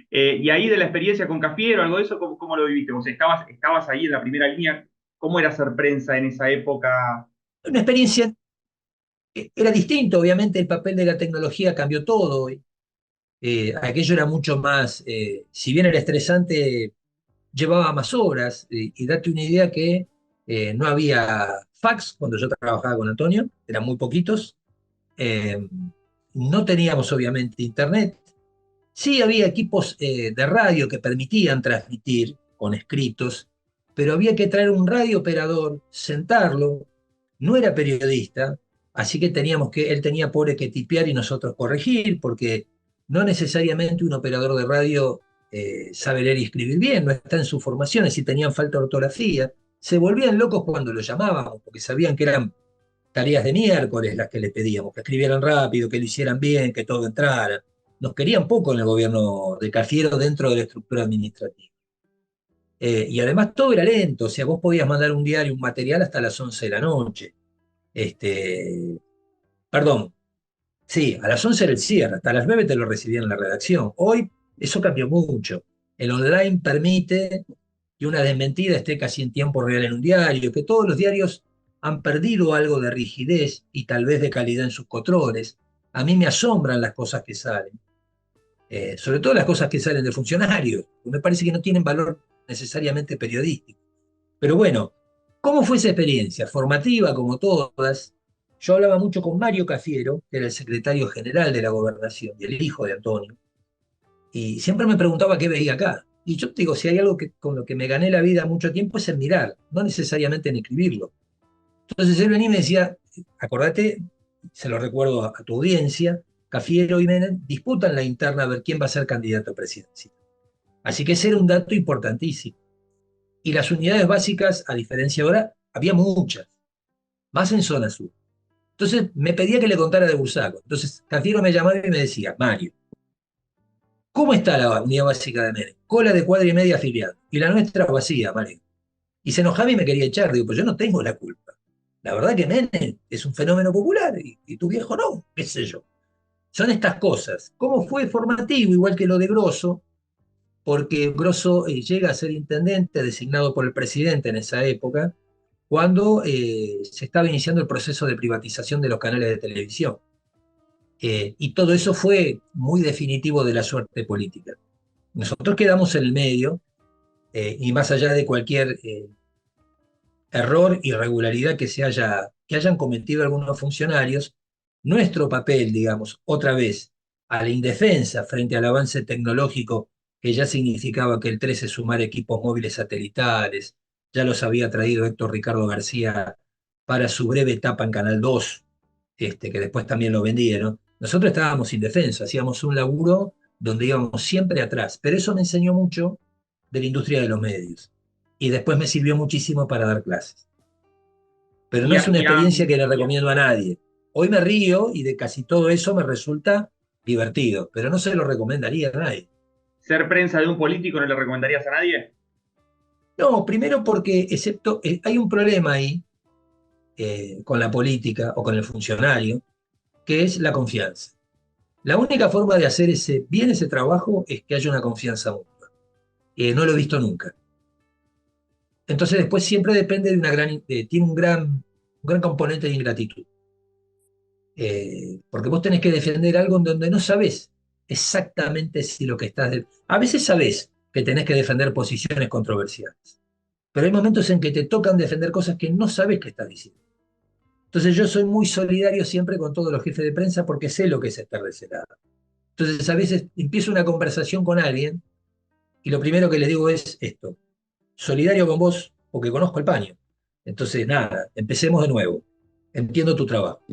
Y ahí de la experiencia con Cafiero, algo de eso, ¿cómo lo viviste? Vos estabas ahí en la primera línea. ¿Cómo era hacer prensa en esa época? Una experiencia, era distinto, obviamente el papel de la tecnología cambió todo, aquello era mucho más, si bien era estresante, llevaba más horas, y date una idea que no había fax cuando yo trabajaba con Antonio, eran muy poquitos, eh, no teníamos obviamente internet, sí había equipos de radio que permitían transmitir con escritos, pero había que traer un radio operador, sentarlo, no era periodista, así que él tenía pobre que tipear y nosotros corregir, porque no necesariamente un operador de radio sabe leer y escribir bien, no está en sus formaciones, si tenían falta de ortografía, se volvían locos cuando lo llamábamos, porque sabían que eran tareas de miércoles las que les pedíamos, que escribieran rápido, que lo hicieran bien, que todo entrara. Nos querían poco en el gobierno de Cafiero dentro de la estructura administrativa. Y además todo era lento, o sea, vos podías mandar un diario, un material hasta las 11 de la noche. Este, perdón, sí, a las 11 era el cierre, hasta las 9 te lo recibían en la redacción. Hoy eso cambió mucho. El online permite que una desmentida esté casi en tiempo real en un diario, que todos los diarios han perdido algo de rigidez y tal vez de calidad en sus controles. A mí me asombran las cosas que salen, sobre todo las cosas que salen de funcionarios, que me parece que no tienen valor necesariamente periodístico. Pero bueno, ¿cómo fue esa experiencia? Formativa, como todas. Yo hablaba mucho con Mario Cafiero, que era el secretario general de la gobernación y el hijo de Antonio, y siempre me preguntaba qué veía acá. Y yo te digo, si hay algo con lo que me gané la vida mucho tiempo es en mirar, no necesariamente en escribirlo. Entonces él venía y me decía, acordate, se lo recuerdo a tu audiencia, Cafiero y Menem disputan la interna a ver quién va a ser candidato a presidencia. Así que ese era un dato importantísimo. Y las unidades básicas, a diferencia de ahora, había muchas, más en zona sur. Entonces me pedía que le contara de Bursaco. Entonces Cafiero me llamaba y me decía, Mario, ¿cómo está la unidad básica de Menem? Cola de cuadra y media afiliada. Y la nuestra vacía, Mario. Y se enojaba y me quería echar. Digo, pues yo no tengo la culpa. La verdad que Menem es un fenómeno popular y tu viejo no, qué sé yo. Son estas cosas. ¿Cómo fue formativo? Igual que lo de Grosso, porque Grosso llega a ser intendente designado por el presidente en esa época, cuando se estaba iniciando el proceso de privatización de los canales de televisión. Y todo eso fue muy definitivo de la suerte política. Nosotros quedamos en el medio, y más allá de cualquier error, irregularidad que hayan cometido algunos funcionarios, nuestro papel, digamos, otra vez, a la indefensa frente al avance tecnológico que ya significaba que el 13 sumara equipos móviles satelitales, ya los había traído Héctor Ricardo García para su breve etapa en Canal 2, que después también lo vendieron. Nosotros estábamos indefensos, hacíamos un laburo donde íbamos siempre atrás, pero eso me enseñó mucho de la industria de los medios y después me sirvió muchísimo para dar clases. Pero no Y, es una y a- experiencia que le recomiendo a nadie. Hoy me río y de casi todo eso me resulta divertido, pero no se lo recomendaría a nadie. ¿Ser prensa de un político no le recomendarías a nadie? No, primero porque hay un problema ahí con la política o con el funcionario, que es la confianza. La única forma de hacer bien ese trabajo es que haya una confianza mutua. No lo he visto nunca. Entonces después siempre depende tiene un gran componente de ingratitud. Porque vos tenés que defender algo en donde no sabés exactamente si lo que A veces sabés que tenés que defender posiciones controversiales, pero hay momentos en que te tocan defender cosas que no sabés que estás diciendo. Entonces yo soy muy solidario siempre con todos los jefes de prensa porque sé lo que es estar de ese lado. Entonces a veces empiezo una conversación con alguien y lo primero que le digo es esto: solidario con vos porque conozco el paño. Entonces nada, empecemos de nuevo. Entiendo tu trabajo.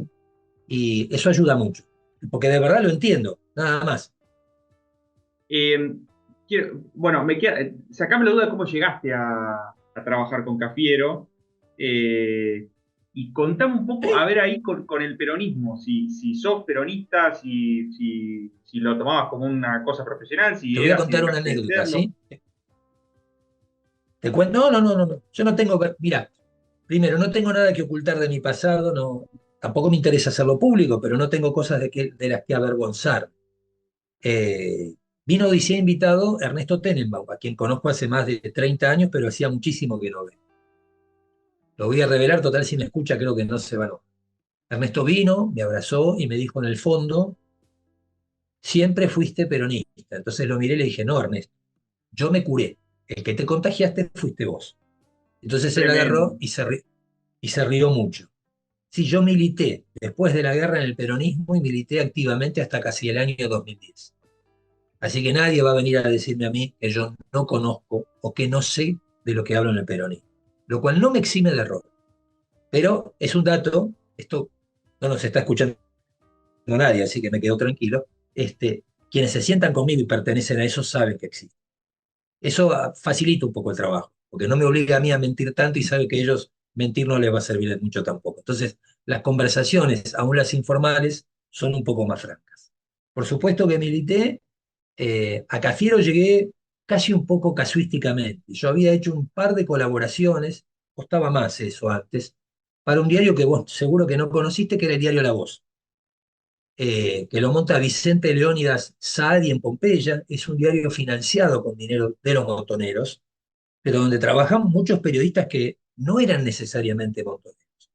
Y eso ayuda mucho, porque de verdad lo entiendo, nada más. Eh, bueno, sacame la duda de cómo llegaste a trabajar con Cafiero. eh, y contame un poco, a ver ahí con el peronismo, si sos peronista, si lo tomabas como una cosa profesional, Te si voy a eras, si contar una dejaste de anécdota, serlo. ¿sí? Te cuento, no, no, no, no, no. Yo no tengo, mira, primero, no tengo nada que ocultar de mi pasado, no, tampoco me interesa hacerlo público, pero no tengo cosas de las que avergonzar. Vino Odisea invitado Ernesto Tenenbaum, a quien conozco hace más de 30 años, pero hacía muchísimo que no veo. Lo voy a revelar, total, si me escucha creo que no se va a enojar. Ernesto vino, me abrazó y me dijo en el fondo: siempre fuiste peronista. Entonces lo miré y le dije: no, Ernesto, yo me curé. El que te contagiaste fuiste vos. Entonces él Tremendo. agarró y se rió mucho. Sí, yo milité después de la guerra en el peronismo y milité activamente hasta casi el año 2010. Así que nadie va a venir a decirme a mí que yo no conozco o que no sé de lo que hablo en el peronismo, lo cual no me exime de error. Pero es un dato, esto no nos está escuchando nadie, así que me quedo tranquilo. Quienes se sientan conmigo y pertenecen a eso saben que existe. Eso facilita un poco el trabajo, porque no me obliga a mí a mentir tanto y sabe que a ellos mentir no les va a servir de mucho tampoco. Entonces, las conversaciones, aún las informales, son un poco más francas. Por supuesto que milité, a Cafiero llegué casi un poco casuísticamente. Yo había hecho un par de colaboraciones, costaba más eso antes, para un diario que vos seguro que no conociste, que era el diario La Voz, que lo monta Vicente Leónidas Saadi en Pompeya. Es un diario financiado con dinero de los montoneros, pero donde trabajan muchos periodistas que no eran necesariamente montoneros.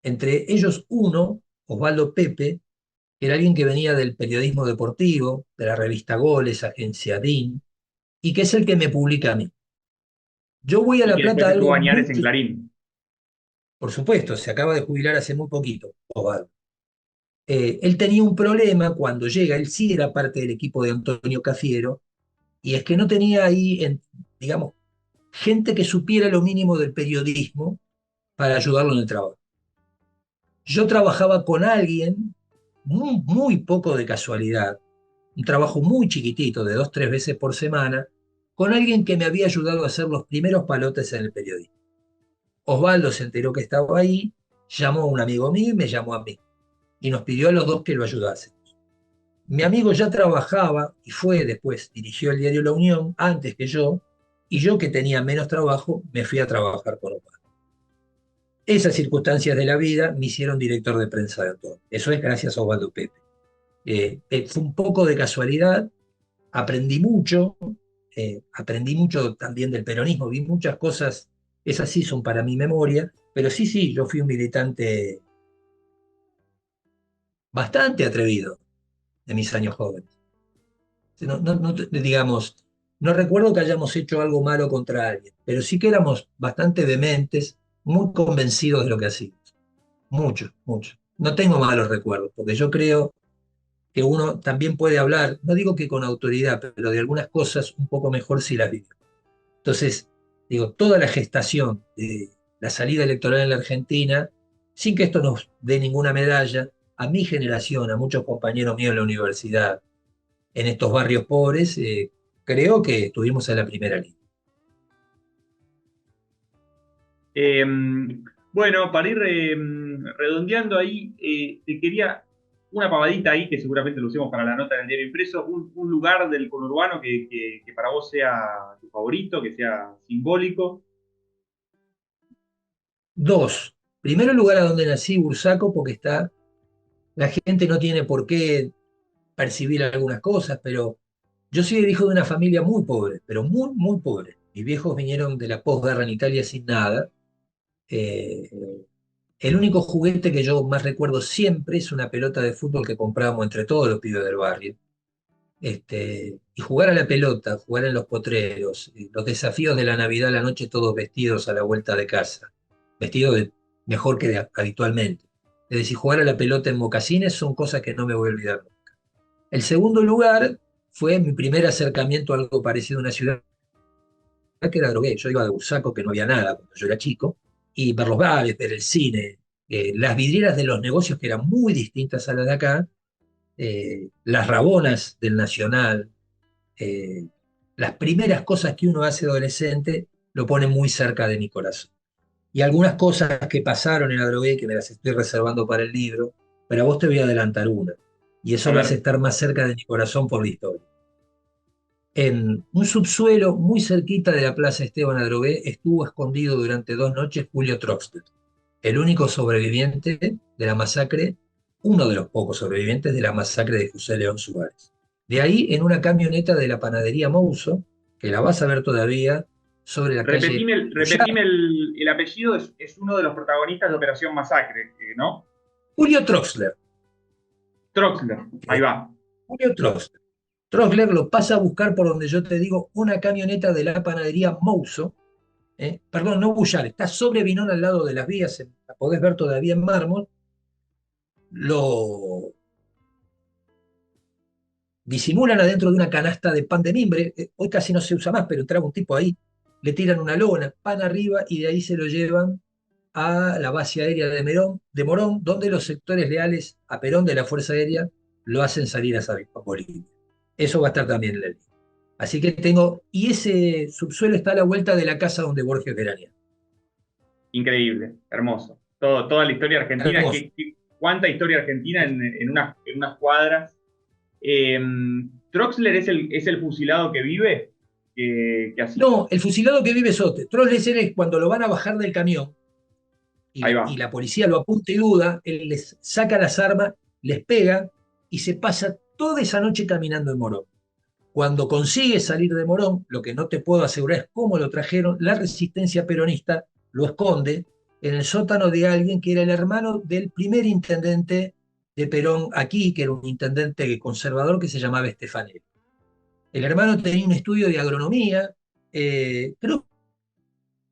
Entre ellos uno, Osvaldo Pepe, que era alguien que venía del periodismo deportivo, de la revista Goles, Agencia DIN, y que es el que me publica a mí. Yo voy a Y La que después Plata estuvo algo Añares muy, en Clarín. por supuesto, se acaba de jubilar hace muy poquito, Osvaldo. Él tenía un problema cuando llega, él sí era parte del equipo de Antonio Cafiero, y es que no tenía ahí, digamos, gente que supiera lo mínimo del periodismo para ayudarlo en el trabajo. Yo trabajaba con alguien, muy, muy poco de casualidad, un trabajo muy chiquitito, de 2, 3 veces por semana, con alguien que me había ayudado a hacer los primeros palotes en el periodismo. Osvaldo se enteró que estaba ahí, llamó a un amigo mío y me llamó a mí, y nos pidió a los dos que lo ayudásemos. Mi amigo ya trabajaba y fue después, dirigió el diario La Unión antes que y yo que tenía menos trabajo, me fui a trabajar con Osvaldo. Esas circunstancias de la vida me hicieron director de prensa de Antonio. Eso es gracias a Osvaldo Pepe. Fue un poco de casualidad, aprendí mucho también del peronismo, vi muchas cosas, esas sí son para mi memoria, pero sí, sí, yo fui un militante bastante atrevido de mis años jóvenes. No, no, no, digamos, no recuerdo que hayamos hecho algo malo contra alguien, pero sí que éramos bastante dementes, muy convencidos de lo que hacíamos. Mucho, mucho. No tengo malos recuerdos, porque yo creo que uno también puede hablar, no digo que con autoridad, pero de algunas cosas un poco mejor si las vive. Entonces, digo, toda la gestación de la salida electoral en la Argentina, sin que esto nos dé ninguna medalla, a mi generación, a muchos compañeros míos en la universidad, en estos barrios pobres, creo que estuvimos en la primera línea. Eh, bueno, para ir redondeando ahí, te quería una pavadita ahí, que seguramente lo usemos para la nota del diario impreso, un lugar del conurbano que para vos sea tu favorito, que sea simbólico. Dos, primero el lugar a donde nací, Bursaco, porque la gente no tiene por qué percibir algunas cosas, pero yo soy el hijo de una familia muy pobre, pero muy, muy pobre. Mis viejos vinieron de la posguerra en Italia sin nada. Eh, el único juguete que yo más recuerdo siempre es una pelota de fútbol que comprábamos entre todos los pibes del barrio. Y jugar a la pelota, jugar en los potreros, los desafíos de la Navidad a la noche todos vestidos a la vuelta de casa, vestidos mejor que habitualmente. Es decir, jugar a la pelota en mocasines son cosas que no me voy a olvidar. El segundo lugar fue mi primer acercamiento a algo parecido a una ciudad que era drogué. Yo iba de Bursaco, que no había nada cuando yo era chico, y ver los bares, ver el cine, las vidrieras de los negocios que eran muy distintas a las de acá, las rabonas del Nacional, eh, las primeras cosas que uno hace adolescente lo ponen muy cerca de mi corazón. Y algunas cosas que pasaron en Adrogué, que me las estoy reservando para el libro, pero a vos te voy a adelantar una. Y eso A me hace ver, estar más cerca de mi corazón por la historia. En un subsuelo muy cerquita de la Plaza Esteban Adrogué estuvo escondido durante 2 noches Julio Troxler, el único sobreviviente de la masacre, uno de los pocos sobrevivientes de la masacre de José León Suárez. De ahí, en una camioneta de la panadería Mouso, que la vas a ver todavía, sobre la calle Puyá, repetime el apellido, es uno de los protagonistas de Operación Masacre, ¿no? Julio Troxler. Troxler, ahí eh, va. Julio Troxler. Troxler lo pasa a buscar por donde yo te digo, una camioneta de la panadería Mouso, perdón, no Bullal, está sobre Vinón al lado de las vías, la podés ver todavía en mármol, lo disimulan adentro de una canasta de pan de mimbre, hoy casi no se usa más, pero entraba un tipo ahí, le tiran una lona, pan arriba y de ahí se lo llevan a la base aérea de Morón, donde los sectores leales a Perón de la Fuerza Aérea lo hacen salir a Bolivia. Eso va a estar también en el libro. Así que y ese subsuelo está a la vuelta de la casa donde Borges veranea. Increíble, hermoso. Toda la historia argentina, Hermoso. ¿cuánta historia argentina en unas cuadras? ¿Troxler es el fusilado que vive? Que así. No, el fusilado que vive es otro. Trollhätzer es cuando lo van a bajar del camión Ahí va. y la policía lo apunta y duda, él les saca las armas, les pega y se pasa toda esa noche caminando en Morón. Cuando consigue salir de Morón, lo que no te puedo asegurar es cómo lo trajeron, la resistencia peronista lo esconde en el sótano de alguien que era el hermano del primer intendente de Perón aquí, que era un intendente conservador que se llamaba Stefanelli. El hermano tenía un estudio de agronomía, creo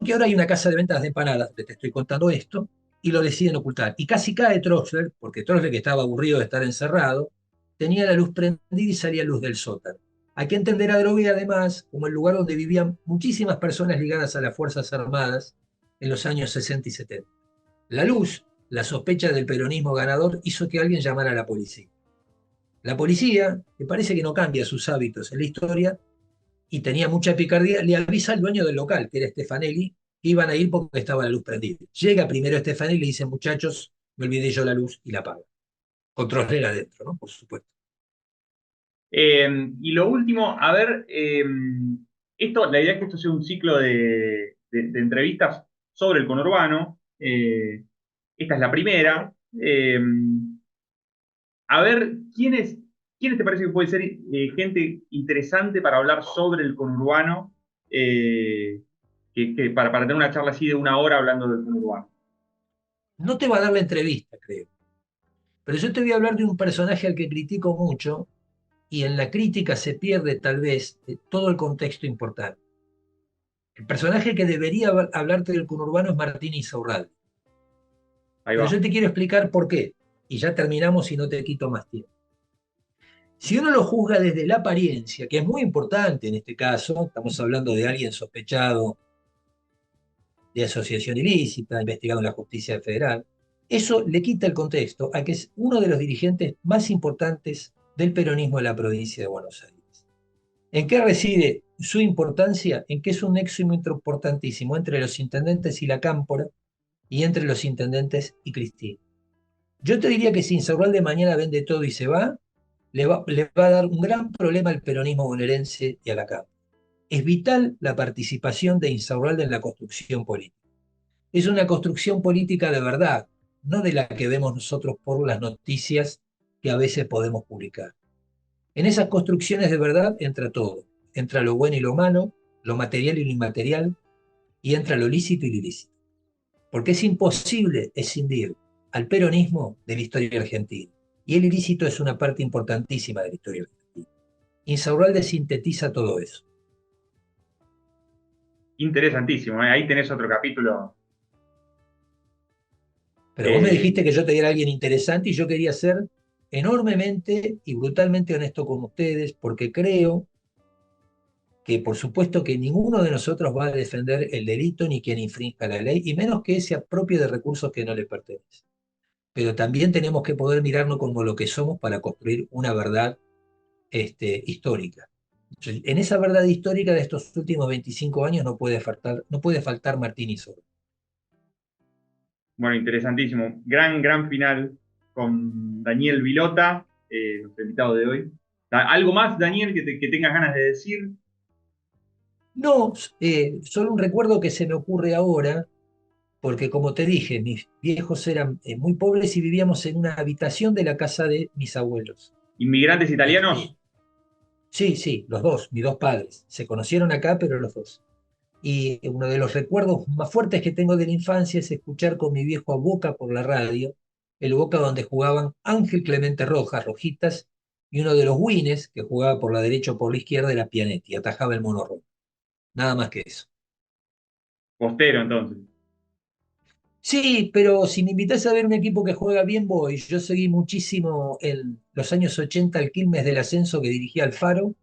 que ahora hay una casa de ventas de empanadas, te estoy contando esto, y lo deciden ocultar. Y casi cae Troxler, porque Troxler, que estaba aburrido de estar encerrado, tenía la luz prendida y salía luz del sótano. Hay que entender a Adrogué además como el lugar donde vivían muchísimas personas ligadas a las Fuerzas Armadas en los años 60 y 70. La luz, la sospecha del peronismo ganador, hizo que alguien llamara a la policía. La policía, que parece que no cambia sus hábitos en la historia, y tenía mucha picardía, le avisa al dueño del local, que era Stefanelli, que iban a ir porque estaba la luz prendida. Llega primero Stefanelli y le dice, muchachos, me olvidé yo la luz y la apaga. Controlera adentro, ¿no? Por supuesto. Y lo último, a ver, la idea es que esto sea un ciclo de entrevistas sobre el conurbano. Esta es la primera. A ver, ¿quiénes te parece que puede ser gente interesante para hablar sobre el conurbano? Para tener una charla así de una hora hablando del conurbano. No te va a dar la entrevista, creo. Pero yo te voy a hablar de un personaje al que critico mucho y en la crítica se pierde tal vez todo el contexto importante. El personaje que debería hablarte del conurbano es Martín Insaurralde. Ahí Pero va. yo te quiero explicar por qué. Y ya terminamos y no te quito más tiempo. Si uno lo juzga desde la apariencia, que es muy importante en este caso, estamos hablando de alguien sospechado de asociación ilícita, investigado en la justicia federal, eso le quita el contexto a que es uno de los dirigentes más importantes del peronismo de la provincia de Buenos Aires. ¿En qué reside su importancia? En que es un nexo importantísimo entre los intendentes y la cámpora y entre los intendentes y Cristina. Yo te diría que si Insaurralde mañana vende todo y se va, le va a dar un gran problema al peronismo bonaerense y a la cámpora. Es vital la participación de Insaurralde en la construcción política. Es una construcción política de verdad, no de la que vemos nosotros por las noticias que a veces podemos publicar. En esas construcciones de verdad entra todo. Entra lo bueno y lo malo, lo material y lo inmaterial, y entra lo lícito y lo ilícito. Porque es imposible escindir al peronismo de la historia argentina. Y el ilícito es una parte importantísima de la historia argentina. Insaurralde sintetiza todo eso. Interesantísimo, ¿eh? Ahí tenés otro capítulo. Pero vos me dijiste que yo te diera a alguien interesante y yo quería ser enormemente y brutalmente honesto con ustedes porque creo que por supuesto que ninguno de nosotros va a defender el delito ni quien infrinja la ley, y menos que se apropie de recursos que no le pertenecen. Pero también tenemos que poder mirarnos como lo que somos para construir una verdad histórica. En esa verdad histórica de estos últimos 25 años no puede faltar Martín Isorro. Bueno, interesantísimo. Gran final con Daniel Vilota, nuestro invitado de hoy. ¿Algo más, Daniel, que tengas ganas de decir? No, solo un recuerdo que se me ocurre ahora, porque como te dije, mis viejos eran muy pobres y vivíamos en una habitación de la casa de mis abuelos. ¿Inmigrantes italianos? Sí, los dos, mis dos padres. Se conocieron acá, pero los dos. Y uno de los recuerdos más fuertes que tengo de la infancia es escuchar con mi viejo a Boca por la radio, el Boca donde jugaban Ángel Clemente Rojas, Rojitas, y uno de los wines, que jugaba por la derecha o por la izquierda, era Pianetti, atajaba el mono rojo. Nada más que eso. Postero, entonces. Sí, pero si me invitás a ver un equipo que juega bien, voy. Yo seguí muchísimo en los años 80 el Quilmes del Ascenso que dirigía Alfaro,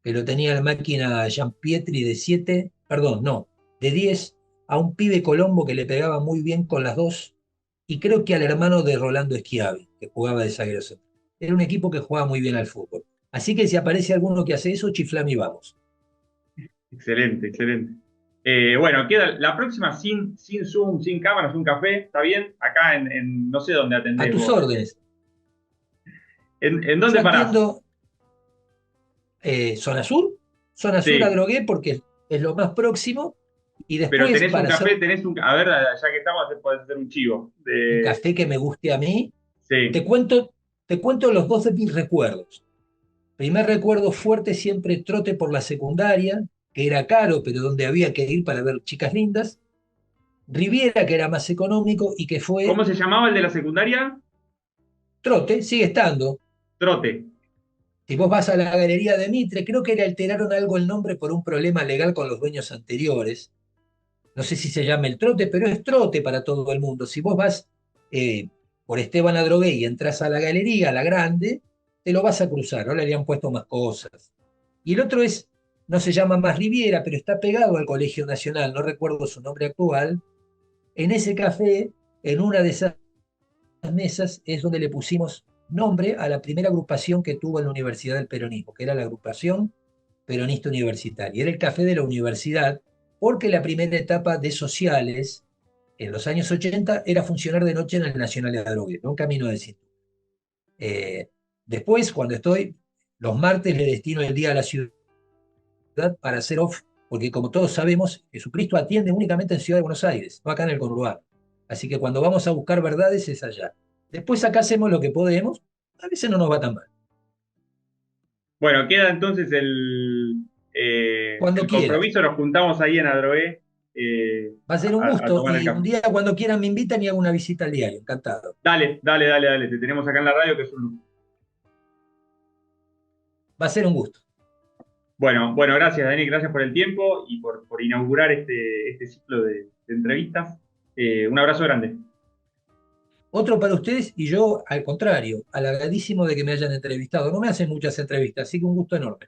que lo tenía la máquina Pietri de 7, perdón, no, de 10, a un pibe Colombo que le pegaba muy bien con las dos, y creo que al hermano de Rolando Schiavi, que jugaba de zaguero centro. Era un equipo que jugaba muy bien al fútbol. Así que si aparece alguno que hace eso, chiflame y vamos. Excelente, excelente. Bueno, queda la próxima sin Zoom, sin cámaras, un café, ¿está bien? Acá no sé dónde A atendés tus vos. órdenes. ¿En Yo dónde parás? atiendo zona sur. Zona sur Sí, Adrogué porque es lo más próximo. Y pero después, tenés un para hacer café, a ver, ya que estamos, podés hacer un chivo. un café que me guste a mí, te Sí, cuento, te cuento los dos de mis recuerdos. Primer recuerdo fuerte, siempre trote por la secundaria, que era caro, pero donde había que ir para ver chicas lindas. Riviera, que era más económico y que fue ¿cómo se llamaba el de la secundaria? trote, sigue estando. Trote. Si vos vas a la galería de Mitre, creo que le alteraron algo el nombre por un problema legal con los dueños anteriores. No sé si se llama el trote, pero es trote para todo el mundo. Si vos vas eh, por Esteban Adrogué y entras a la galería, a la grande, te lo vas a cruzar. Ahora le han puesto más cosas. Y el otro es, no se llama más Riviera, pero está pegado al Colegio Nacional, no recuerdo su nombre actual. En ese café, en una de esas mesas, es donde le pusimos nombre a la primera agrupación que tuvo en la Universidad del Peronismo, que era la agrupación peronista universitaria. Era el café de la universidad, porque la primera etapa de sociales en los años 80 era funcionar de noche en el Nacional de Adrogué, no un camino de cintura. Eh, Después, cuando estoy, los martes le destino el día a la ciudad para hacer off, porque como todos sabemos, Jesucristo atiende únicamente en Ciudad de Buenos Aires, no acá en el conurbano. Así que cuando vamos a buscar verdades es allá. Después acá hacemos lo que podemos, a veces no nos va tan mal. Bueno, queda entonces Cuando el quieras. compromiso, nos juntamos ahí en Adroé Va a ser un a gusto tomar el y un café. día cuando quieran me invitan y hago una visita al diario. Encantado. Dale, dale, dale, dale, te tenemos acá en la radio que es un lujo. Va a ser un gusto. Bueno, bueno, gracias Dani, gracias por el tiempo y por inaugurar este ciclo de entrevistas. Un abrazo grande. Otro para ustedes y yo, al contrario, halagadísimo de que me hayan entrevistado. No me hacen muchas entrevistas, así que un gusto enorme.